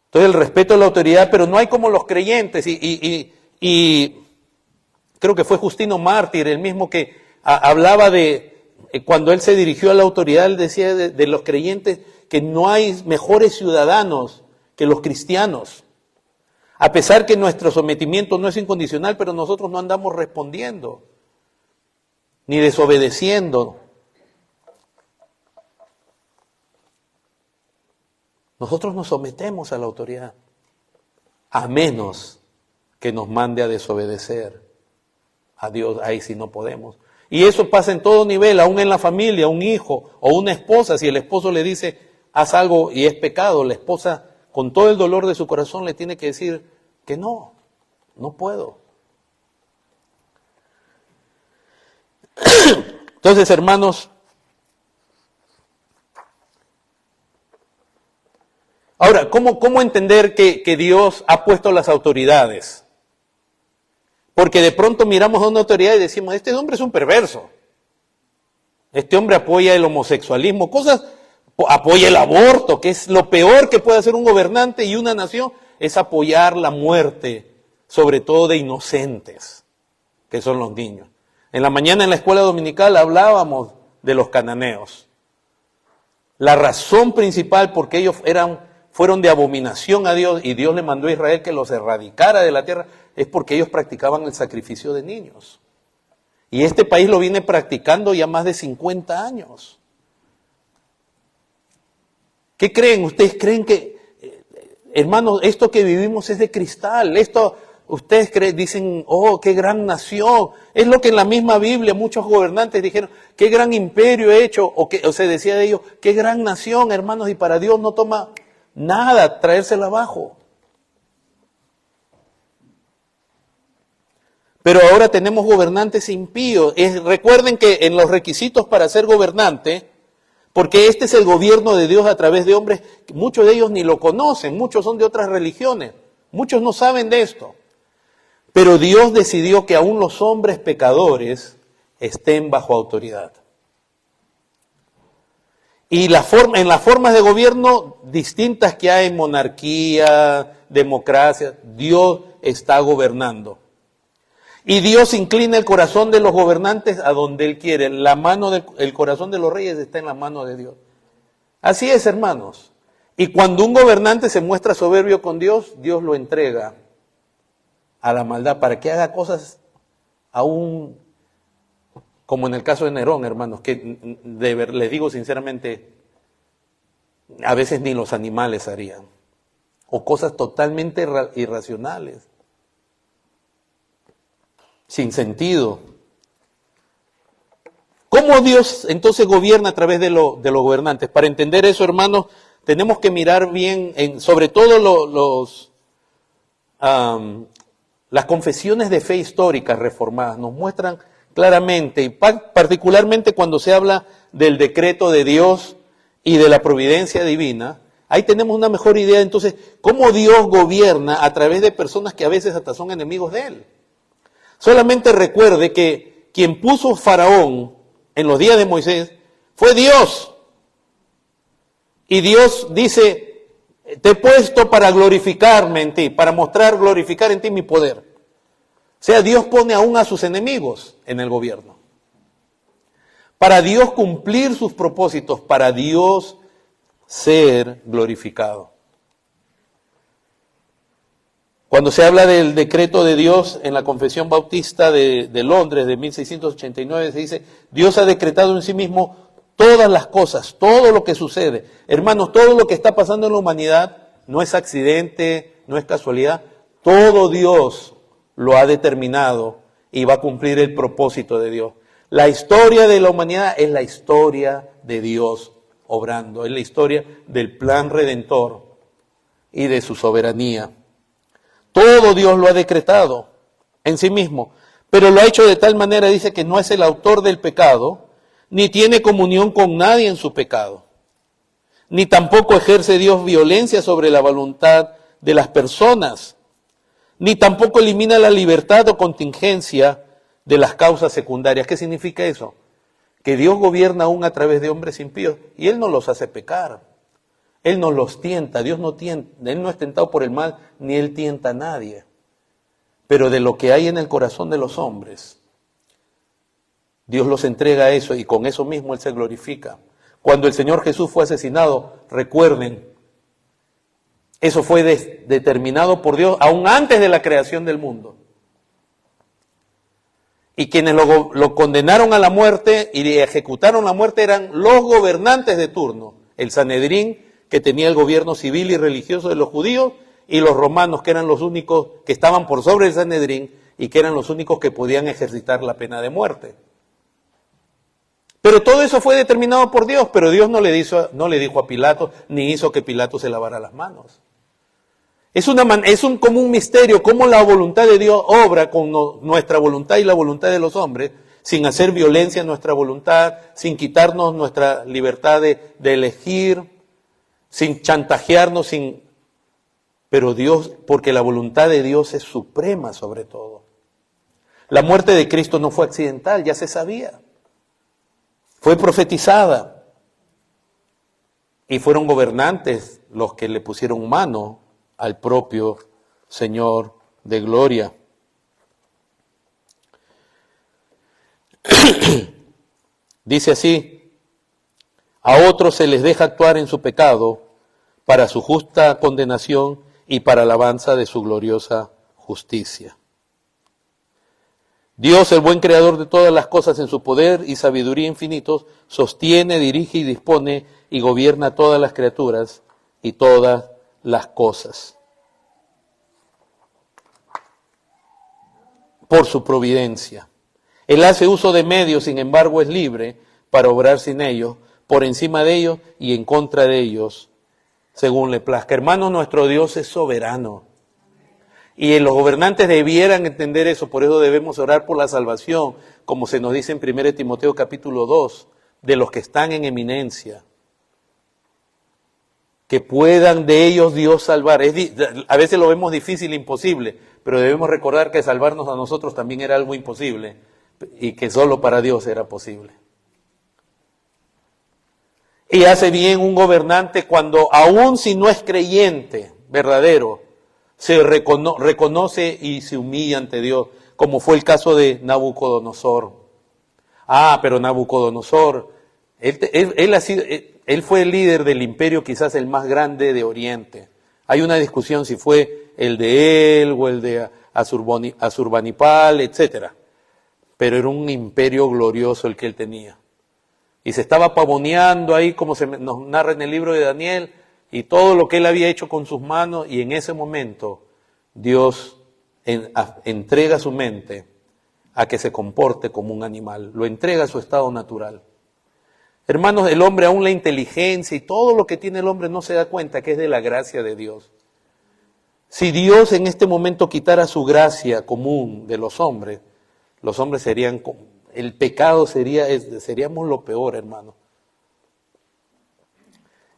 Entonces el respeto a la autoridad, pero no hay como los creyentes, y creo que fue Justino Mártir, el mismo que hablaba de, cuando él se dirigió a la autoridad, él decía de los creyentes que no hay mejores ciudadanos que los cristianos. A pesar que nuestro sometimiento no es incondicional, pero nosotros no andamos respondiendo, ni desobedeciendo. Nosotros nos sometemos a la autoridad, a menos que nos mande a desobedecer a Dios, ahí sí no podemos. Y eso pasa en todo nivel, aún en la familia, un hijo o una esposa, si el esposo le dice, haz algo y es pecado, la esposa con todo el dolor de su corazón le tiene que decir que no puedo. Entonces, hermanos, ahora, ¿cómo entender que Dios ha puesto las autoridades? Porque de pronto miramos a una autoridad y decimos, este hombre es un perverso. Este hombre apoya el homosexualismo, apoya el aborto, que es lo peor que puede hacer un gobernante y una nación, es apoyar la muerte, sobre todo de inocentes, que son los niños. En la mañana en la escuela dominical hablábamos de los cananeos. La razón principal porque ellos fueron de abominación a Dios y Dios le mandó a Israel que los erradicara de la tierra, es porque ellos practicaban el sacrificio de niños. Y este país lo viene practicando ya más de 50 años. ¿Qué creen? ¿Ustedes creen que, hermanos, esto que vivimos es de cristal? Ustedes dicen, oh, qué gran nación. Es lo que en la misma Biblia muchos gobernantes dijeron, qué gran imperio he hecho, o se decía de ellos, qué gran nación, hermanos, y para Dios no toma nada traérsela abajo. Pero ahora tenemos gobernantes impíos. Recuerden que en los requisitos para ser gobernante, porque este es el gobierno de Dios a través de hombres, muchos de ellos ni lo conocen, muchos son de otras religiones, muchos no saben de esto. Pero Dios decidió que aún los hombres pecadores estén bajo autoridad. Y en las formas de gobierno distintas que hay, monarquía, democracia, Dios está gobernando. Y Dios inclina el corazón de los gobernantes a donde Él quiere. El corazón de los reyes está en la mano de Dios. Así es, hermanos. Y cuando un gobernante se muestra soberbio con Dios, Dios lo entrega a la maldad para que haga cosas aún, como en el caso de Nerón, hermanos, que les digo sinceramente, a veces ni los animales harían. O cosas totalmente irracionales. Sin sentido. ¿Cómo Dios entonces gobierna a través de los gobernantes? Para entender eso, hermanos, tenemos que mirar bien, sobre todo las confesiones de fe históricas reformadas. Nos muestran claramente, y particularmente cuando se habla del decreto de Dios y de la providencia divina, ahí tenemos una mejor idea entonces, cómo Dios gobierna a través de personas que a veces hasta son enemigos de Él. Solamente recuerde que quien puso Faraón en los días de Moisés fue Dios. Y Dios dice, te he puesto para glorificarme en ti, para glorificar en ti mi poder. O sea, Dios pone aún a sus enemigos en el gobierno. Para Dios cumplir sus propósitos, para Dios ser glorificado. Cuando se habla del decreto de Dios en la Confesión Bautista de Londres de 1689, se dice, Dios ha decretado en sí mismo todas las cosas, todo lo que sucede. Hermanos, todo lo que está pasando en la humanidad no es accidente, no es casualidad. Todo Dios lo ha determinado y va a cumplir el propósito de Dios. La historia de la humanidad es la historia de Dios obrando, es la historia del plan redentor y de su soberanía. Todo Dios lo ha decretado en sí mismo. pero lo ha hecho de tal manera, dice, que no es el autor del pecado, ni tiene comunión con nadie en su pecado, ni tampoco ejerce Dios violencia sobre la voluntad de las personas, ni tampoco elimina la libertad o contingencia de las causas secundarias. ¿Qué significa eso? Que Dios gobierna aún a través de hombres impíos y Él no los hace pecar. Él no los tienta, Él no es tentado por el mal, ni Él tienta a nadie. Pero de lo que hay en el corazón de los hombres, Dios los entrega a eso y con eso mismo Él se glorifica. Cuando el Señor Jesús fue asesinado, recuerden, eso fue determinado por Dios aún antes de la creación del mundo. Y quienes lo condenaron a la muerte y ejecutaron la muerte eran los gobernantes de turno, el Sanedrín, que tenía el gobierno civil y religioso de los judíos, y los romanos, que eran los únicos que estaban por sobre el Sanedrín y que eran los únicos que podían ejercitar la pena de muerte. Pero todo eso fue determinado por Dios, pero Dios no le dijo a Pilato, ni hizo que Pilato se lavara las manos. Es como un misterio, cómo la voluntad de Dios obra con nuestra voluntad y la voluntad de los hombres, sin hacer violencia a nuestra voluntad, sin quitarnos nuestra libertad de elegir, sin chantajearnos, pero Dios, porque la voluntad de Dios es suprema sobre todo. La muerte de Cristo no fue accidental, ya se sabía. Fue profetizada. Y fueron gobernantes los que le pusieron mano al propio Señor de gloria. Dice así: a otros se les deja actuar en su pecado para su justa condenación y para alabanza de su gloriosa justicia. Dios, el buen creador de todas las cosas, en su poder y sabiduría infinitos, sostiene, dirige y dispone y gobierna todas las criaturas y todas las cosas. Por su providencia. Él hace uso de medios, sin embargo es libre para obrar sin ellos, por encima de ellos y en contra de ellos, según le plazca. Hermanos, nuestro Dios es soberano. Y los gobernantes debieran entender eso, por eso debemos orar por la salvación, como se nos dice en 1 Timoteo capítulo 2, de los que están en eminencia. Que puedan de ellos Dios salvar. A veces lo vemos difícil, imposible, pero debemos recordar que salvarnos a nosotros también era algo imposible y que solo para Dios era posible. Y hace bien un gobernante cuando, aun si no es creyente verdadero, se reconoce y se humilla ante Dios, como fue el caso de Nabucodonosor. Pero Nabucodonosor, él fue el líder del imperio quizás el más grande de Oriente. Hay una discusión si fue el de él o el de Asurbanipal, etcétera. Pero era un imperio glorioso el que él tenía. Y se estaba pavoneando ahí, como nos narra en el libro de Daniel, y todo lo que él había hecho con sus manos, y en ese momento Dios entrega su mente a que se comporte como un animal, lo entrega a su estado natural. Hermanos, el hombre, aún la inteligencia y todo lo que tiene el hombre, no se da cuenta que es de la gracia de Dios. Si Dios en este momento quitara su gracia común de los hombres serían, el pecado seríamos lo peor, hermano.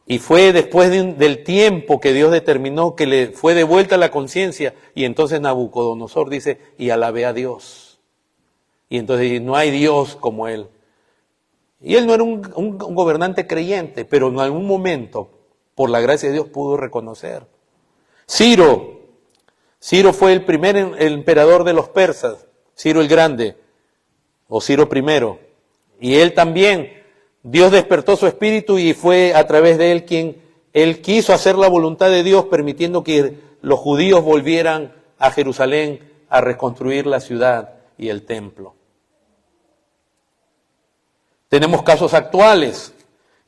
Y fue después del tiempo que Dios determinó que le fue devuelta la conciencia, y entonces Nabucodonosor dice, y alabé a Dios. Y entonces no hay Dios como él. Y él no era un gobernante creyente, pero en algún momento, por la gracia de Dios, pudo reconocer. Ciro fue el primer emperador de los persas, Ciro el Grande, o Ciro I. Y él también, Dios despertó su espíritu y fue a través de él quien él quiso hacer la voluntad de Dios, permitiendo que los judíos volvieran a Jerusalén a reconstruir la ciudad y el templo. Tenemos casos actuales.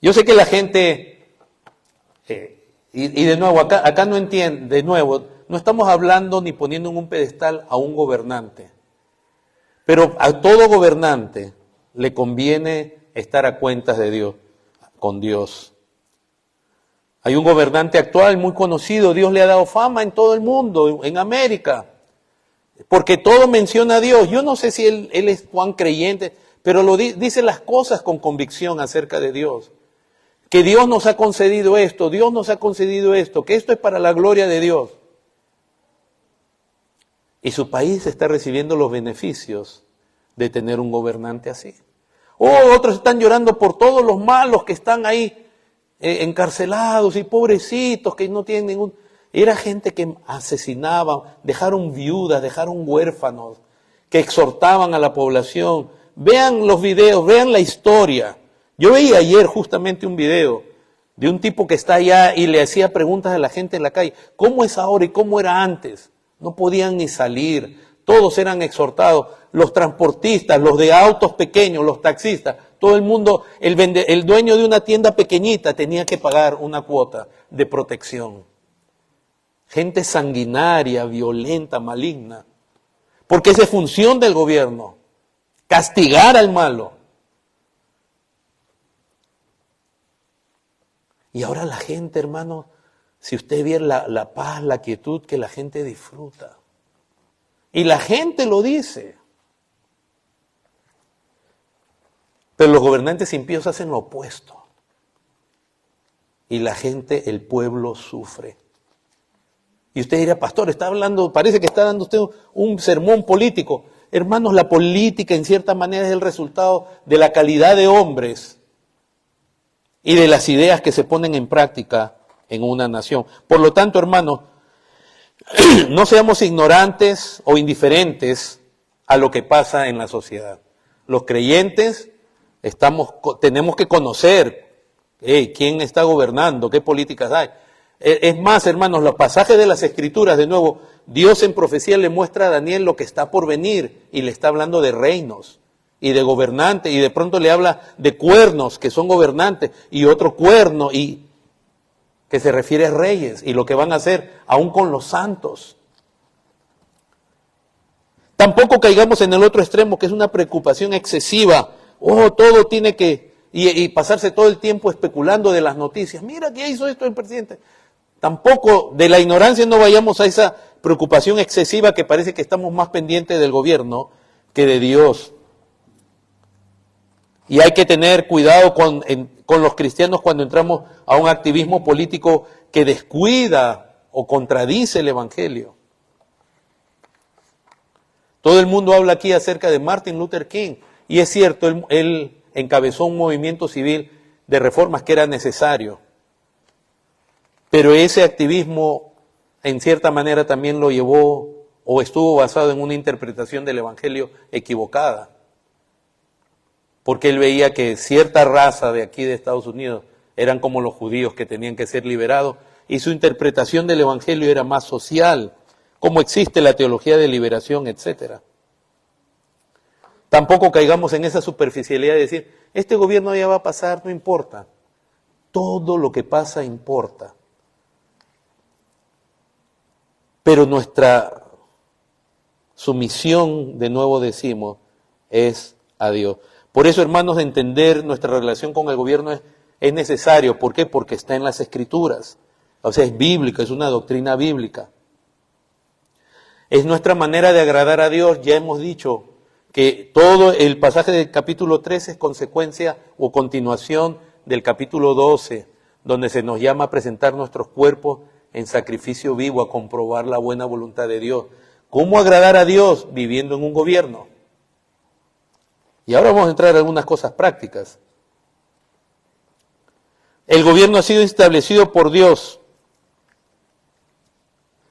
Yo sé que la gente, y de nuevo, acá no entiende, de nuevo, no estamos hablando ni poniendo en un pedestal a un gobernante. Pero a todo gobernante le conviene estar a cuentas de Dios, con Dios. Hay un gobernante actual muy conocido, Dios le ha dado fama en todo el mundo, en América. porque todo menciona a Dios. Yo no sé si él es cuán creyente, pero dice las cosas con convicción acerca de Dios. Que Dios nos ha concedido esto, Dios nos ha concedido esto, que esto es para la gloria de Dios. Y su país está recibiendo los beneficios de tener un gobernante así. Otros están llorando por todos los malos que están ahí encarcelados y pobrecitos que no tienen ningún... Era gente que asesinaban, dejaron viudas, dejaron huérfanos, que exhortaban a la población. Vean los videos, vean la historia. Yo veía ayer justamente un video de un tipo que está allá y le hacía preguntas a la gente en la calle. ¿Cómo es ahora y cómo era antes? No podían ni salir, todos eran exhortados. Los transportistas, los de autos pequeños, los taxistas, todo el mundo, el dueño de una tienda pequeñita tenía que pagar una cuota de protección. Gente sanguinaria, violenta, maligna. Porque esa es función del gobierno, castigar al malo. Y ahora la gente, hermano, si usted viera la paz, la quietud que la gente disfruta. Y la gente lo dice. Pero los gobernantes impíos hacen lo opuesto. Y la gente, el pueblo, sufre. Y usted dirá, pastor, está hablando, parece que está dando usted un sermón político. Hermanos, la política en cierta manera es el resultado de la calidad de hombres y de las ideas que se ponen en práctica en una nación. Por lo tanto, hermanos, no seamos ignorantes o indiferentes a lo que pasa en la sociedad. Los creyentes tenemos que conocer quién está gobernando, qué políticas hay. Es más, hermanos, los pasajes de las Escrituras, de nuevo, Dios en profecía le muestra a Daniel lo que está por venir y le está hablando de reinos y de gobernantes y de pronto le habla de cuernos que son gobernantes y otro cuerno y que se refiere a reyes y lo que van a hacer aún con los santos. Tampoco caigamos en el otro extremo que es una preocupación excesiva. Todo tiene que... Y pasarse todo el tiempo especulando de las noticias. Mira que hizo esto el presidente. Tampoco de la ignorancia no vayamos a esa preocupación excesiva que parece que estamos más pendientes del gobierno que de Dios. Y hay que tener cuidado con los cristianos cuando entramos a un activismo político que descuida o contradice el Evangelio. Todo el mundo habla aquí acerca de Martin Luther King. Y es cierto, él encabezó un movimiento civil de reformas que era necesario. Pero ese activismo, en cierta manera, también lo llevó o estuvo basado en una interpretación del Evangelio equivocada. Porque él veía que cierta raza de aquí de Estados Unidos eran como los judíos que tenían que ser liberados y su interpretación del Evangelio era más social, como existe la teología de liberación, etcétera. Tampoco caigamos en esa superficialidad de decir, este gobierno ya va a pasar, no importa. Todo lo que pasa importa. Pero nuestra sumisión, de nuevo decimos, es a Dios. Por eso, hermanos, entender nuestra relación con el gobierno es necesario. ¿Por qué? Porque está en las Escrituras. O sea, es bíblica, es una doctrina bíblica. Es nuestra manera de agradar a Dios. Ya hemos dicho que todo el pasaje del capítulo 13 es consecuencia o continuación del capítulo 12, donde se nos llama a presentar nuestros cuerpos en sacrificio vivo, a comprobar la buena voluntad de Dios. ¿Cómo agradar a Dios viviendo en un gobierno? Y ahora vamos a entrar en algunas cosas prácticas. El gobierno ha sido establecido por Dios,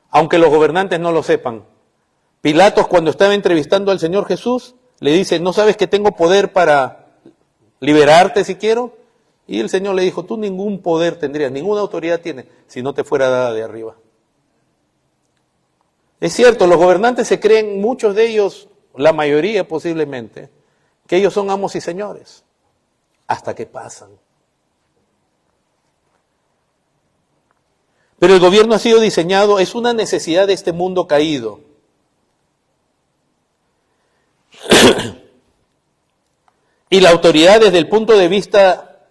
aunque los gobernantes no lo sepan. Pilatos, cuando estaba entrevistando al Señor Jesús, le dice, ¿no sabes que tengo poder para liberarte si quiero? Y el Señor le dijo, tú ningún poder tendrías, ninguna autoridad tienes, si no te fuera dada de arriba. Es cierto, los gobernantes se creen, muchos de ellos, la mayoría posiblemente, que ellos son amos y señores, hasta que pasan. Pero el gobierno ha sido diseñado, es una necesidad de este mundo caído. Y la autoridad desde el punto de vista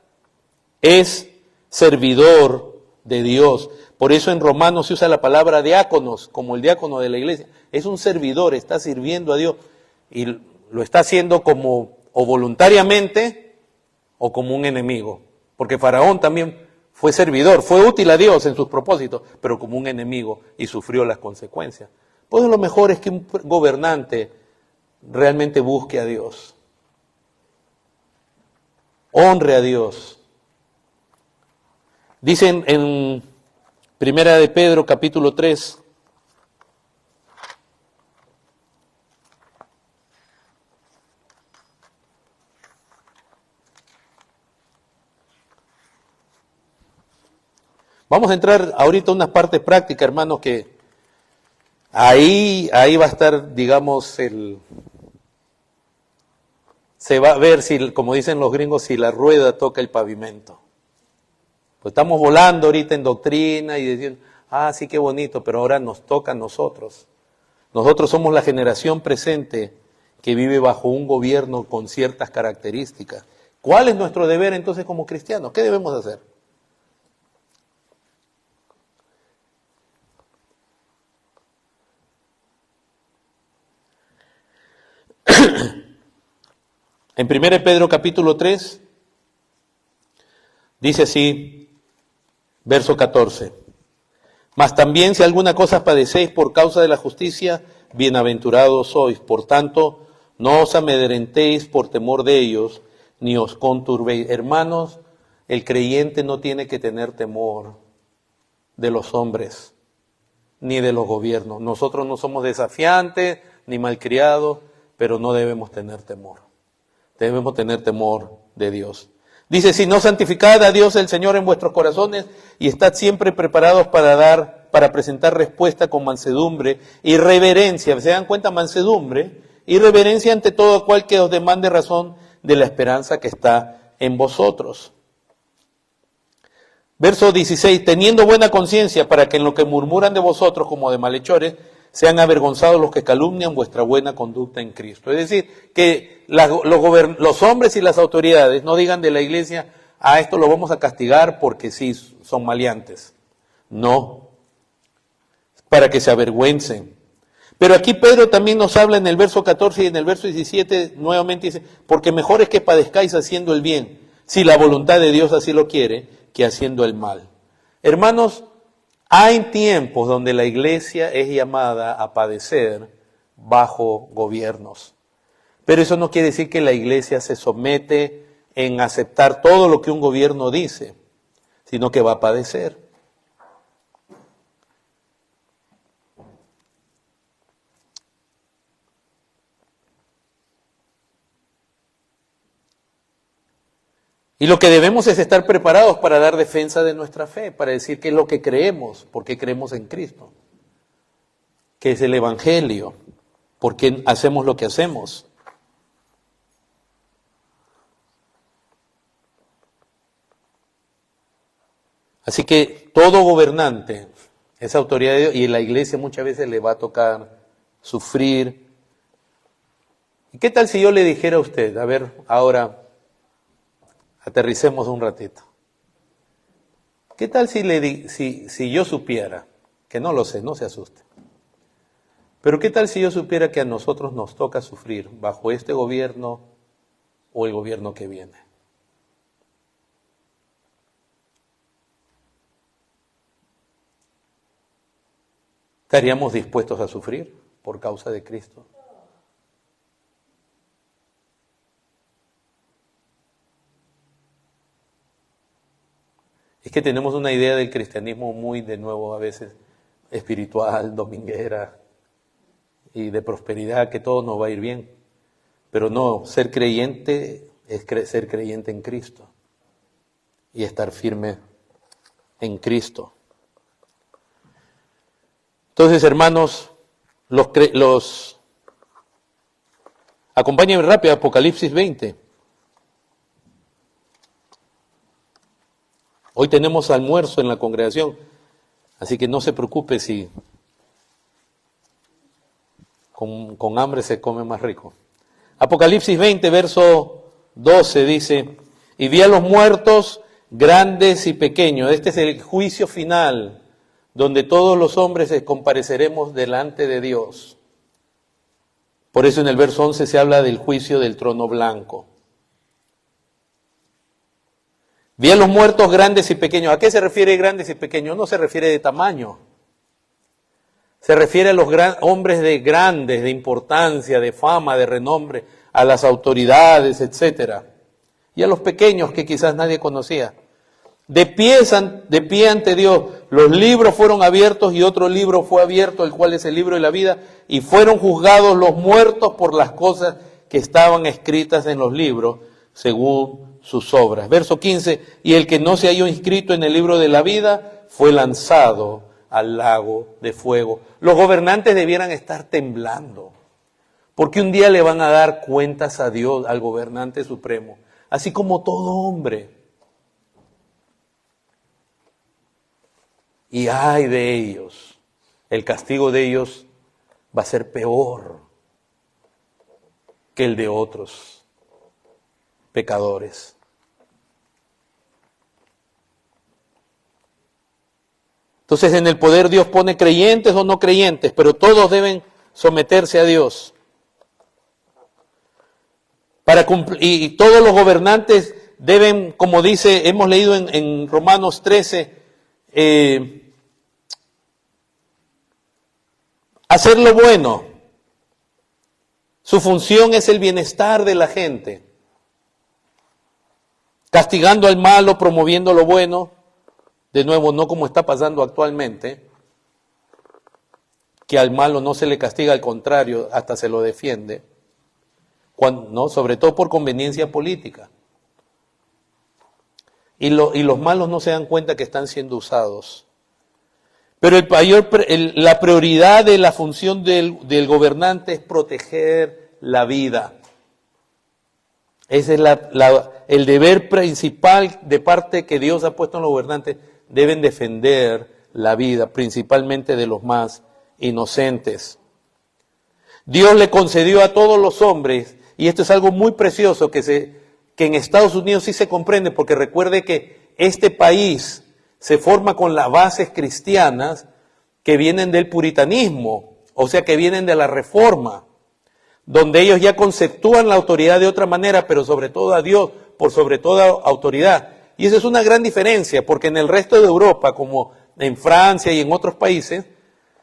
es servidor de Dios. Por eso en Romanos se usa la palabra diáconos, como el diácono de la iglesia. Es un servidor, está sirviendo a Dios. Y lo está haciendo como o voluntariamente o como un enemigo. Porque Faraón también fue servidor, fue útil a Dios en sus propósitos, pero como un enemigo y sufrió las consecuencias. Pues lo mejor es que un gobernante realmente busque a Dios. Honre a Dios. Dicen en Primera de Pedro, capítulo 3, vamos a entrar ahorita a unas partes prácticas, hermanos, que ahí va a estar, digamos, se va a ver si, como dicen los gringos, si la rueda toca el pavimento. Pues estamos volando ahorita en doctrina y diciendo, sí, qué bonito, pero ahora nos toca a nosotros. Nosotros somos la generación presente que vive bajo un gobierno con ciertas características. ¿Cuál es nuestro deber entonces como cristianos? ¿Qué debemos hacer? En 1 Pedro capítulo 3, dice así, verso 14. Mas también si alguna cosa padecéis por causa de la justicia, bienaventurados sois. Por tanto, no os amedrentéis por temor de ellos, ni os conturbéis. Hermanos, el creyente no tiene que tener temor de los hombres, ni de los gobiernos. Nosotros no somos desafiantes, ni malcriados, pero no debemos tener temor. Debemos tener temor de Dios. Dice, si no, santificad a Dios el Señor en vuestros corazones y estad siempre preparados para presentar respuesta con mansedumbre y reverencia. ¿Se dan cuenta? Mansedumbre y reverencia ante todo cual que os demande razón de la esperanza que está en vosotros. Verso 16, teniendo buena conciencia para que en lo que murmuran de vosotros como de malhechores, sean avergonzados los que calumnian vuestra buena conducta en Cristo. Es decir, que los hombres y las autoridades no digan de la iglesia, esto lo vamos a castigar porque sí, son maleantes. No, para que se avergüencen. Pero aquí Pedro también nos habla en el verso 14 y en el verso 17, nuevamente dice, porque mejor es que padezcáis haciendo el bien, si la voluntad de Dios así lo quiere, que haciendo el mal. Hermanos, hay tiempos donde la iglesia es llamada a padecer bajo gobiernos. Pero eso no quiere decir que la iglesia se somete en aceptar todo lo que un gobierno dice, sino que va a padecer. Y lo que debemos es estar preparados para dar defensa de nuestra fe, para decir qué es lo que creemos, por qué creemos en Cristo, qué es el Evangelio, por qué hacemos lo que hacemos. Así que todo gobernante es autoridad de Dios y en la iglesia muchas veces le va a tocar sufrir. ¿Y qué tal si yo le dijera a usted, a ver, ahora aterricemos un ratito? ¿Qué tal si yo supiera, que no lo sé, no se asuste, pero qué tal si yo supiera que a nosotros nos toca sufrir bajo este gobierno o el gobierno que viene? ¿Estaríamos dispuestos a sufrir por causa de Cristo? Es que tenemos una idea del cristianismo muy, de nuevo, a veces espiritual, dominguera y de prosperidad, que todo nos va a ir bien. Pero no, ser creyente es ser creyente en Cristo y estar firme en Cristo. Entonces, hermanos, acompáñenme rápido a Apocalipsis 20. Hoy tenemos almuerzo en la congregación, así que no se preocupe si con hambre se come más rico. Apocalipsis 20, verso 12 dice, y vi a los muertos grandes y pequeños. Este es el juicio final donde todos los hombres compareceremos delante de Dios. Por eso en el verso 11 se habla del juicio del trono blanco. Vi a los muertos grandes y pequeños. ¿A qué se refiere grandes y pequeños? No se refiere de tamaño. Se refiere a los hombres de grandes, de importancia, de fama, de renombre, a las autoridades, etc. Y a los pequeños que quizás nadie conocía. De pie ante Dios, los libros fueron abiertos y otro libro fue abierto, el cual es el libro de la vida, y fueron juzgados los muertos por las cosas que estaban escritas en los libros, según sus obras. Verso 15, y el que no se halló inscrito en el libro de la vida fue lanzado al lago de fuego. Los gobernantes debieran estar temblando, porque un día le van a dar cuentas a Dios, al gobernante supremo, así como todo hombre. Y ay de ellos, el castigo de ellos va a ser peor que el de otros pecadores. Entonces en el poder Dios pone creyentes o no creyentes, pero todos deben someterse a Dios. Y todos los gobernantes deben, como dice, hemos leído en Romanos 13, hacer lo bueno. Su función es el bienestar de la gente. Castigando al malo, promoviendo lo bueno. De nuevo, no como está pasando actualmente, que al malo no se le castiga, al contrario, hasta se lo defiende. ¿No? Sobre todo por conveniencia política. Y los malos no se dan cuenta que están siendo usados. Pero la prioridad de la función del gobernante es proteger la vida. Ese es el deber principal de parte que Dios ha puesto en los gobernantes. Deben defender la vida, principalmente de los más inocentes. Dios le concedió a todos los hombres, y esto es algo muy precioso que en Estados Unidos sí se comprende, porque recuerde que este país se forma con las bases cristianas que vienen del puritanismo, o sea que vienen de la Reforma, donde ellos ya conceptúan la autoridad de otra manera, pero sobre todo a Dios por sobre toda autoridad. Y esa es una gran diferencia, porque en el resto de Europa, como en Francia y en otros países,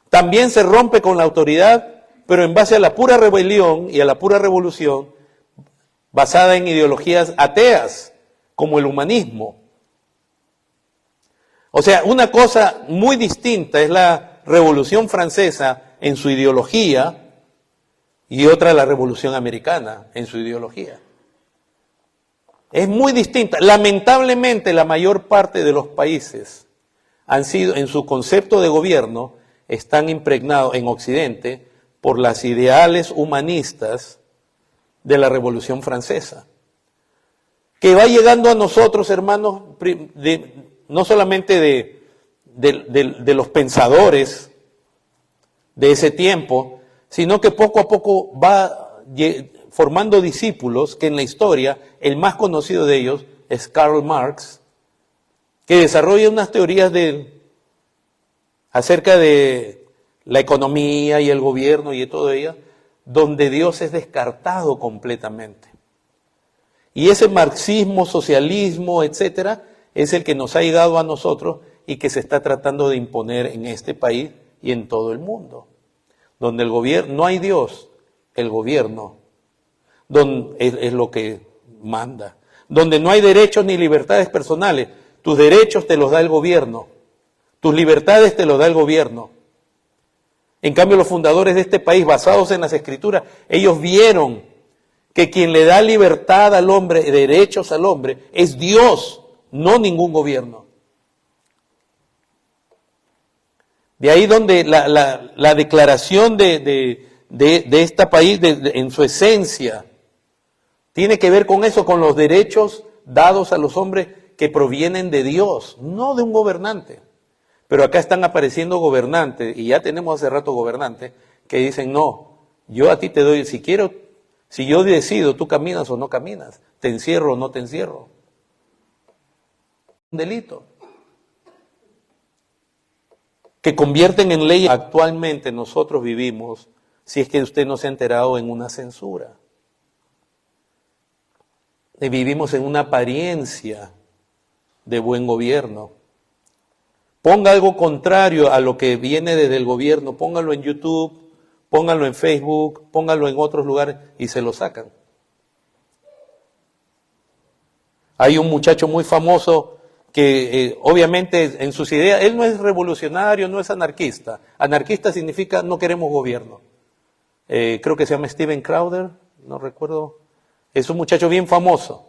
también se rompe con la autoridad, pero en base a la pura rebelión y a la pura revolución, basada en ideologías ateas, como el humanismo. O sea, una cosa muy distinta es la Revolución Francesa en su ideología y otra la Revolución Americana en su ideología. Es muy distinta. Lamentablemente, la mayor parte de los países han sido, en su concepto de gobierno, están impregnados en Occidente por las ideales humanistas de la Revolución Francesa, que va llegando a nosotros, hermanos, no solamente de los pensadores de ese tiempo, sino que poco a poco va formando discípulos, que en la historia el más conocido de ellos es Karl Marx, que desarrolla unas teorías acerca de la economía y el gobierno y de todo ello, donde Dios es descartado completamente. Y ese marxismo, socialismo, etcétera, es el que nos ha llegado a nosotros y que se está tratando de imponer en este país y en todo el mundo. Donde el gobierno, no hay Dios, el gobierno es lo que manda. Donde no hay derechos ni libertades personales, tus derechos te los da el gobierno, tus libertades te los da el gobierno. En cambio, los fundadores de este país, basados en las Escrituras, ellos vieron que quien le da libertad al hombre, derechos al hombre, es Dios, no ningún gobierno. De ahí donde la declaración de este país, en su esencia, tiene que ver con eso, con los derechos dados a los hombres que provienen de Dios, no de un gobernante. Pero acá están apareciendo gobernantes, y ya tenemos hace rato gobernantes, que dicen, no, yo a ti te doy, si yo decido, tú caminas o no caminas, te encierro o no te encierro. Un delito. que convierten en ley. Actualmente nosotros vivimos, si es que usted no se ha enterado, en una censura. Vivimos en una apariencia de buen gobierno. Ponga algo contrario a lo que viene desde el gobierno, póngalo en YouTube, póngalo en Facebook, póngalo en otros lugares y se lo sacan. Hay un muchacho muy famoso que obviamente en sus ideas, él no es revolucionario, no es anarquista. Anarquista significa no queremos gobierno. Creo que se llama Steven Crowder, no recuerdo. Es un muchacho bien famoso.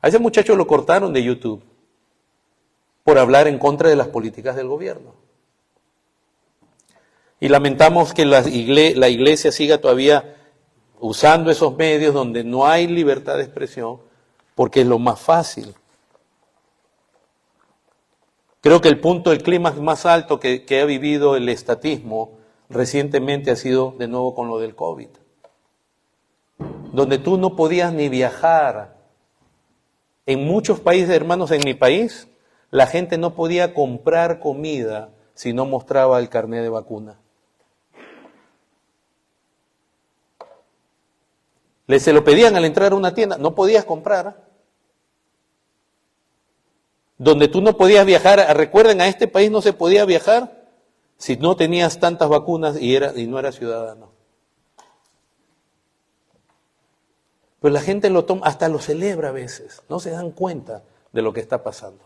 A ese muchacho lo cortaron de YouTube por hablar en contra de las políticas del gobierno. Y lamentamos que la iglesia siga todavía usando esos medios donde no hay libertad de expresión, porque es lo más fácil. Creo que el punto, el clímax más alto que ha vivido el estatismo recientemente ha sido de nuevo con lo del COVID, donde tú no podías ni viajar. En muchos países, hermanos, en mi país, la gente no podía comprar comida si no mostraba el carnet de vacuna. Se lo pedían al entrar a una tienda, no podías comprar. Donde tú no podías viajar, recuerden, a este país no se podía viajar si no tenías tantas vacunas y no eras ciudadano. Pues la gente lo toma, hasta lo celebra a veces, no se dan cuenta de lo que está pasando.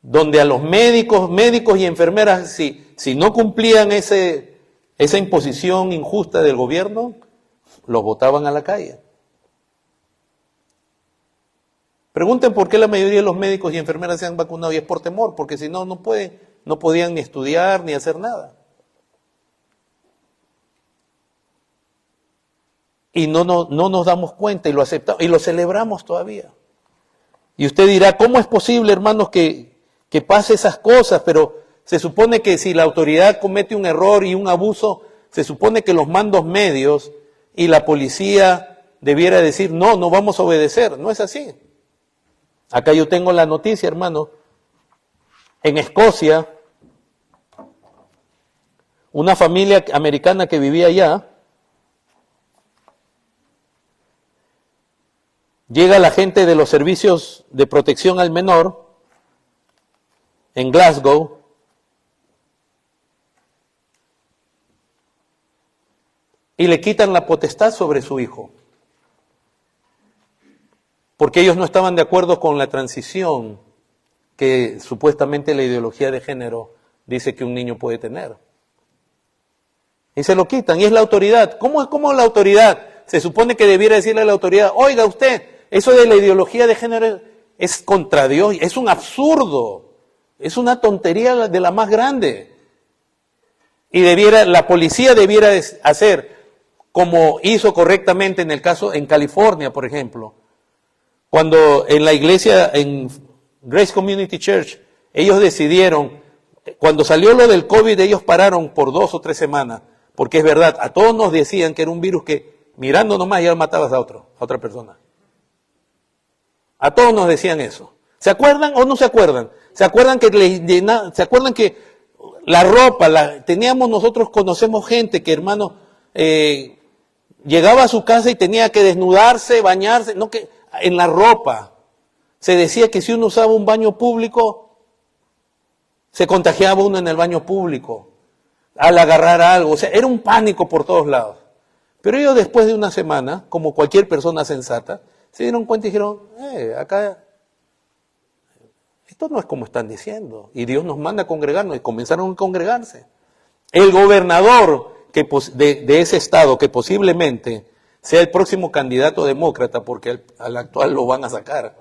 Donde a los médicos y enfermeras, si no cumplían esa imposición injusta del gobierno, los botaban a la calle. Pregunten por qué la mayoría de los médicos y enfermeras se han vacunado, y es por temor, porque si no, no podían ni estudiar ni hacer nada. Y no nos damos cuenta y lo aceptamos y lo celebramos todavía. Y usted dirá, ¿cómo es posible, hermanos, que pase esas cosas? Pero se supone que si la autoridad comete un error y un abuso, se supone que los mandos medios y la policía debiera decir, no vamos a obedecer. No es así. Acá yo tengo la noticia, hermano. En Escocia, una familia americana que vivía allá, llega la gente de los servicios de protección al menor en Glasgow y le quitan la potestad sobre su hijo, porque ellos no estaban de acuerdo con la transición que supuestamente la ideología de género dice que un niño puede tener. Y se lo quitan, y es la autoridad. ¿Cómo la autoridad? Se supone que debiera decirle a la autoridad, oiga usted, eso de la ideología de género es contra Dios, es un absurdo, es una tontería de la más grande. Y la policía debiera hacer como hizo correctamente en el caso en California, por ejemplo, cuando en la iglesia, en Grace Community Church, ellos decidieron, cuando salió lo del COVID, ellos pararon por 2 o 3 semanas, porque es verdad, a todos nos decían que era un virus que mirando nomás ya matabas a otra persona. A todos nos decían eso. ¿Se acuerdan o no se acuerdan? ¿Se acuerdan que la ropa, teníamos nosotros, conocemos gente que, hermano, llegaba a su casa y tenía que desnudarse, bañarse, en la ropa. Se decía que si uno usaba un baño público, se contagiaba uno en el baño público, al agarrar algo. O sea, era un pánico por todos lados. Pero ellos después de una semana, como cualquier persona sensata, se dieron cuenta y dijeron, acá, esto no es como están diciendo. Y Dios nos manda a congregarnos, y comenzaron a congregarse. El gobernador de ese estado, que posiblemente sea el próximo candidato demócrata, porque al actual lo van a sacar,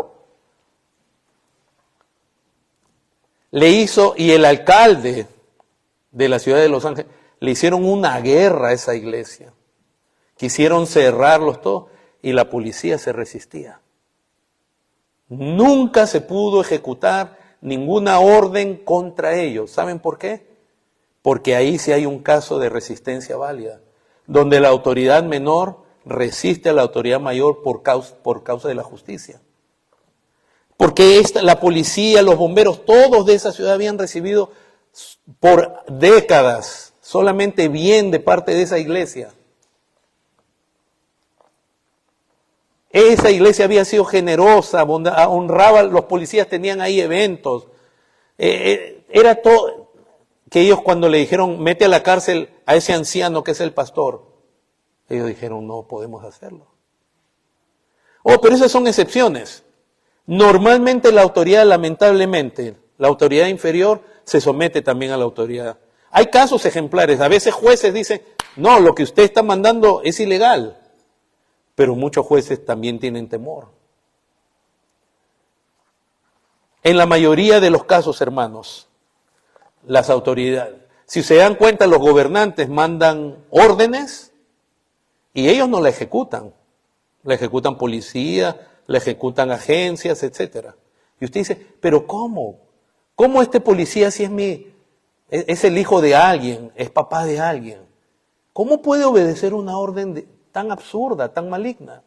le hizo, y el alcalde de la ciudad de Los Ángeles, le hicieron una guerra a esa iglesia. Quisieron cerrarlos todos y la policía se resistía. Nunca se pudo ejecutar ninguna orden contra ellos. ¿Saben por qué? Porque ahí sí hay un caso de resistencia válida, donde la autoridad menor resiste a la autoridad mayor por causa de la justicia. Porque la policía, los bomberos, todos de esa ciudad habían recibido por décadas solamente bien de parte de esa iglesia. Esa iglesia había sido generosa, honraba, los policías tenían ahí eventos. Era todo, que ellos cuando le dijeron, mete a la cárcel a ese anciano que es el pastor, ellos dijeron, no podemos hacerlo. Oh, pero esas son excepciones. Normalmente la autoridad, lamentablemente, la autoridad inferior se somete también a la autoridad. Hay casos ejemplares, a veces jueces dicen, no, lo que usted está mandando es ilegal. Pero muchos jueces también tienen temor. En la mayoría de los casos, hermanos, las autoridades, si se dan cuenta, los gobernantes mandan órdenes y ellos no la ejecutan. La ejecutan policía, la ejecutan agencias, etcétera. Y usted dice, ¿pero cómo? ¿Cómo este policía si es el hijo de alguien, es papá de alguien? ¿Cómo puede obedecer una orden tan absurda, tan maligna?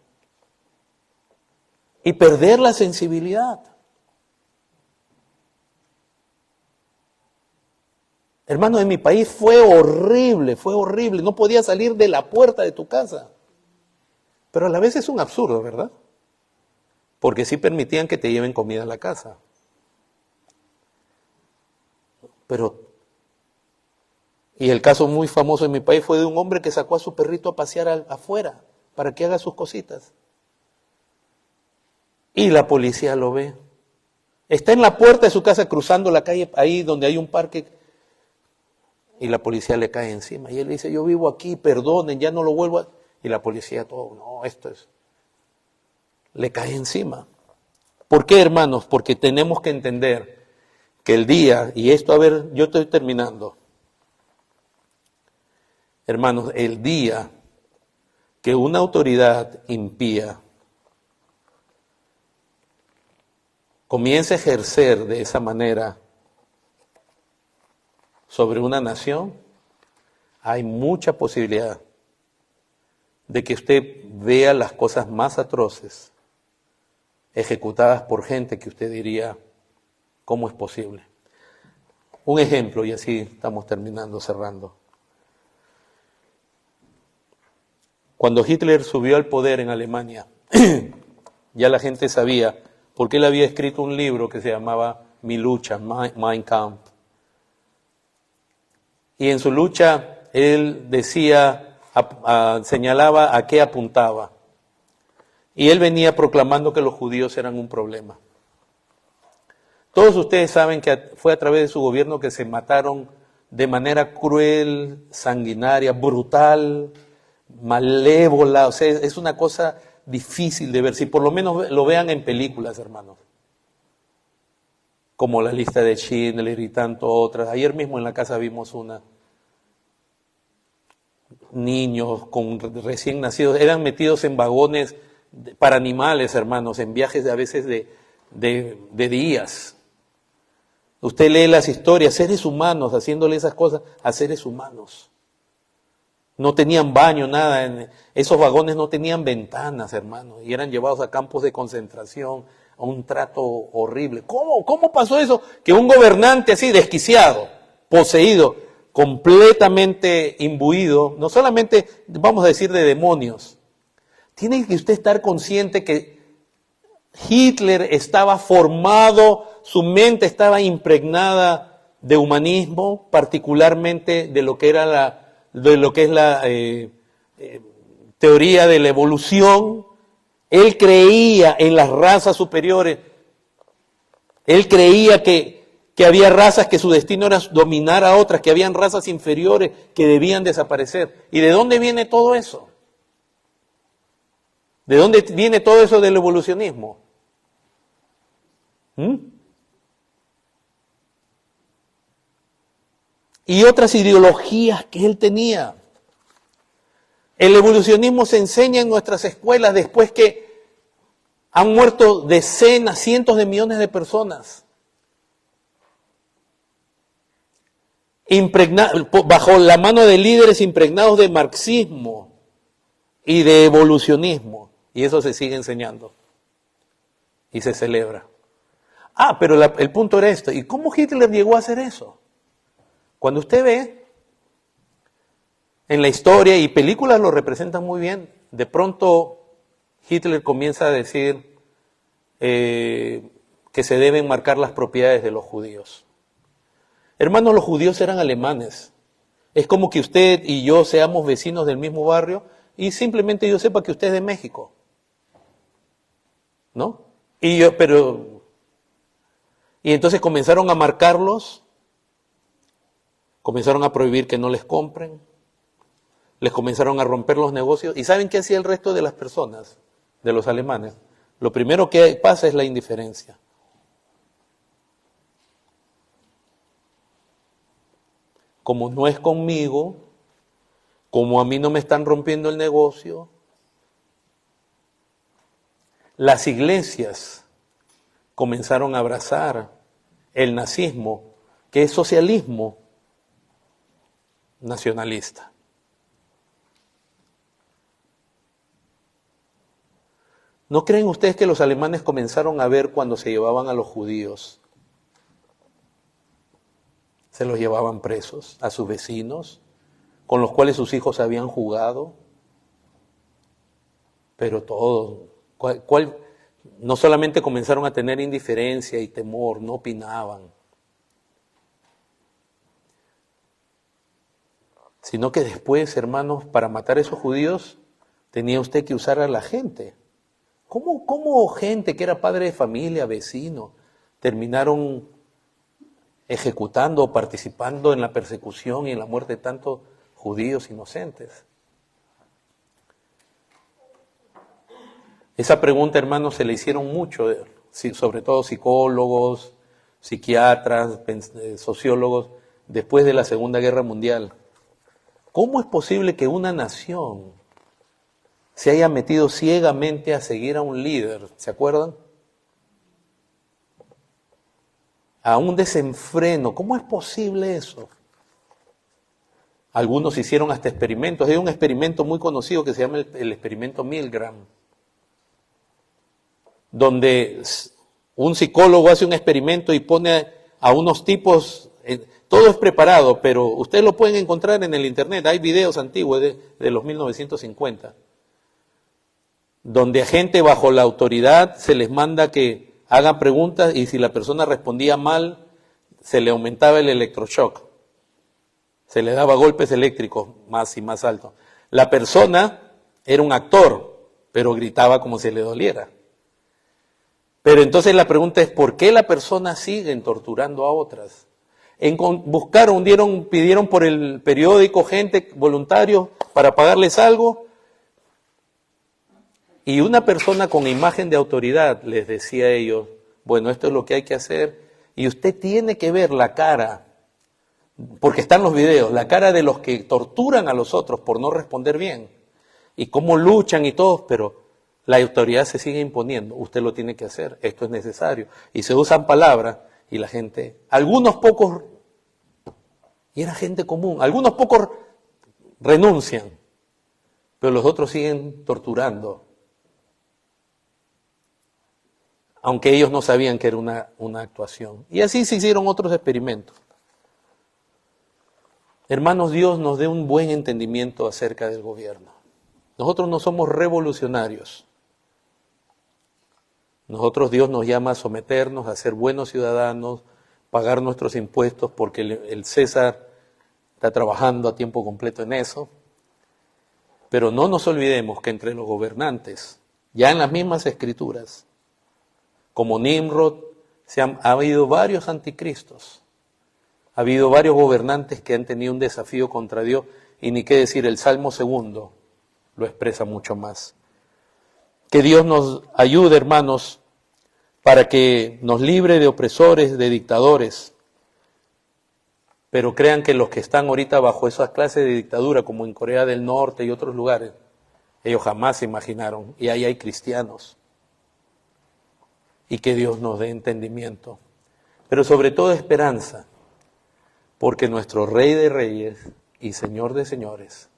Y perder la sensibilidad. Hermano, en mi país fue horrible, no podía salir de la puerta de tu casa. Pero a la vez es un absurdo, ¿verdad? Porque sí permitían que te lleven comida a la casa. Y el caso muy famoso en mi país fue de un hombre que sacó a su perrito a pasear afuera para que haga sus cositas. Y la policía lo ve. Está en la puerta de su casa cruzando la calle, ahí donde hay un parque, y la policía le cae encima. Y él dice, yo vivo aquí, perdonen, ya no lo vuelvo a... Y la policía todo, no, le cae encima. ¿Por qué, hermanos? Porque tenemos que entender que el día, y esto, a ver, yo estoy terminando. Hermanos, el día que una autoridad impía comience a ejercer de esa manera sobre una nación, hay mucha posibilidad de que usted vea las cosas más atroces ejecutadas por gente que usted diría, ¿cómo es posible? Un ejemplo, y así estamos terminando, cerrando. Cuando Hitler subió al poder en Alemania, ya la gente sabía, porque él había escrito un libro que se llamaba Mi lucha, Mein Kampf. Y en su lucha él decía, señalaba a qué apuntaba. Y él venía proclamando que los judíos eran un problema. Todos ustedes saben que fue a través de su gobierno que se mataron de manera cruel, sanguinaria, brutal, malévola. O sea, es una cosa difícil de ver. Si por lo menos lo vean en películas, hermanos. Como La lista de Schindler y tanto otras. Ayer mismo en la casa vimos una. Niños con recién nacidos eran metidos en vagones para animales, hermanos, en viajes a veces de días. Usted lee las historias, seres humanos haciéndole esas cosas a seres humanos. No tenían baño, nada. Esos vagones no tenían ventanas, hermanos, y eran llevados a campos de concentración, a un trato horrible. ¿Cómo pasó eso? Que un gobernante así, desquiciado, poseído, completamente imbuido, no solamente, vamos a decir, de demonios. Tiene que usted estar consciente que Hitler estaba formado, su mente estaba impregnada de humanismo, particularmente de lo que es la teoría de la evolución. Él creía en las razas superiores. Él creía que había razas que su destino era dominar a otras, que habían razas inferiores que debían desaparecer. ¿Y de dónde viene todo eso? ¿De dónde viene todo eso del evolucionismo? Y otras ideologías que él tenía. El evolucionismo se enseña en nuestras escuelas después que han muerto decenas, cientos de millones de personas. Bajo la mano de líderes impregnados de marxismo y de evolucionismo. Y eso se sigue enseñando. Y se celebra. Pero el punto era esto. ¿Y cómo Hitler llegó a hacer eso? Cuando usted ve en la historia, y películas lo representan muy bien, de pronto Hitler comienza a decir que se deben marcar las propiedades de los judíos. Hermanos, los judíos eran alemanes. Es como que usted y yo seamos vecinos del mismo barrio y simplemente yo sepa que usted es de México, ¿no? Y entonces comenzaron a marcarlos, comenzaron a prohibir que no les compren, les comenzaron a romper los negocios. ¿Y saben qué hacía el resto de las personas, de los alemanes? Lo primero que pasa es la indiferencia. Como no es conmigo, como a mí no me están rompiendo el negocio, las iglesias comenzaron a abrazar el nazismo, que es socialismo nacionalista. ¿No creen ustedes que los alemanes comenzaron a ver cuando se llevaban a los judíos? Se los llevaban presos a sus vecinos, con los cuales sus hijos habían jugado. Pero todos, no solamente comenzaron a tener indiferencia y temor, no opinaban, sino que después, hermanos, para matar a esos judíos, tenía usted que usar a la gente. ¿Cómo gente que era padre de familia, vecino, terminaron ejecutando o participando en la persecución y en la muerte de tantos judíos inocentes? Esa pregunta, hermanos, se le hicieron mucho, sobre todo psicólogos, psiquiatras, sociólogos, después de la Segunda Guerra Mundial. ¿Cómo es posible que una nación se haya metido ciegamente a seguir a un líder? ¿Se acuerdan? A un desenfreno. ¿Cómo es posible eso? Algunos hicieron hasta experimentos. Hay un experimento muy conocido que se llama el experimento Milgram, donde un psicólogo hace un experimento y pone a unos tipos, todo es preparado, pero ustedes lo pueden encontrar en el internet, hay videos antiguos de los 1950, donde a gente bajo la autoridad se les manda que hagan preguntas y si la persona respondía mal, se le aumentaba el electroshock, se le daba golpes eléctricos más y más altos. La persona era un actor, pero gritaba como si le doliera. Pero entonces la pregunta es, ¿por qué la persona sigue torturando a otras? Pidieron por el periódico gente, voluntarios, para pagarles algo, y una persona con imagen de autoridad les decía a ellos, bueno, esto es lo que hay que hacer, y usted tiene que ver la cara, porque están los videos, la cara de los que torturan a los otros por no responder bien, y cómo luchan y todos, pero la autoridad se sigue imponiendo, usted lo tiene que hacer, esto es necesario. Y se usan palabras y la gente, algunos pocos, y era gente común, algunos pocos renuncian, pero los otros siguen torturando, aunque ellos no sabían que era una actuación. Y así se hicieron otros experimentos. Hermanos, Dios nos dé un buen entendimiento acerca del gobierno. Nosotros no somos revolucionarios. Nosotros, Dios nos llama a someternos, a ser buenos ciudadanos, pagar nuestros impuestos, porque el César está trabajando a tiempo completo en eso. Pero no nos olvidemos que entre los gobernantes, ya en las mismas escrituras, como Nimrod, ha habido varios anticristos. Ha habido varios gobernantes que han tenido un desafío contra Dios, y ni qué decir, el Salmo 2 lo expresa mucho más. Que Dios nos ayude, hermanos, para que nos libre de opresores, de dictadores. Pero crean que los que están ahorita bajo esa clase de dictadura, como en Corea del Norte y otros lugares, ellos jamás se imaginaron, y ahí hay cristianos. Y que Dios nos dé entendimiento, pero sobre todo esperanza, porque nuestro Rey de Reyes y Señor de Señores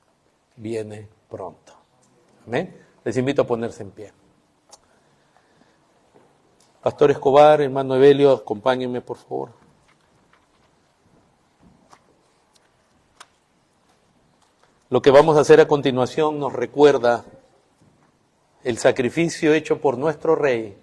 viene pronto. Amén. Les invito a ponerse en pie. Pastor Escobar, hermano Evelio, acompáñenme por favor. Lo que vamos a hacer a continuación nos recuerda el sacrificio hecho por nuestro Rey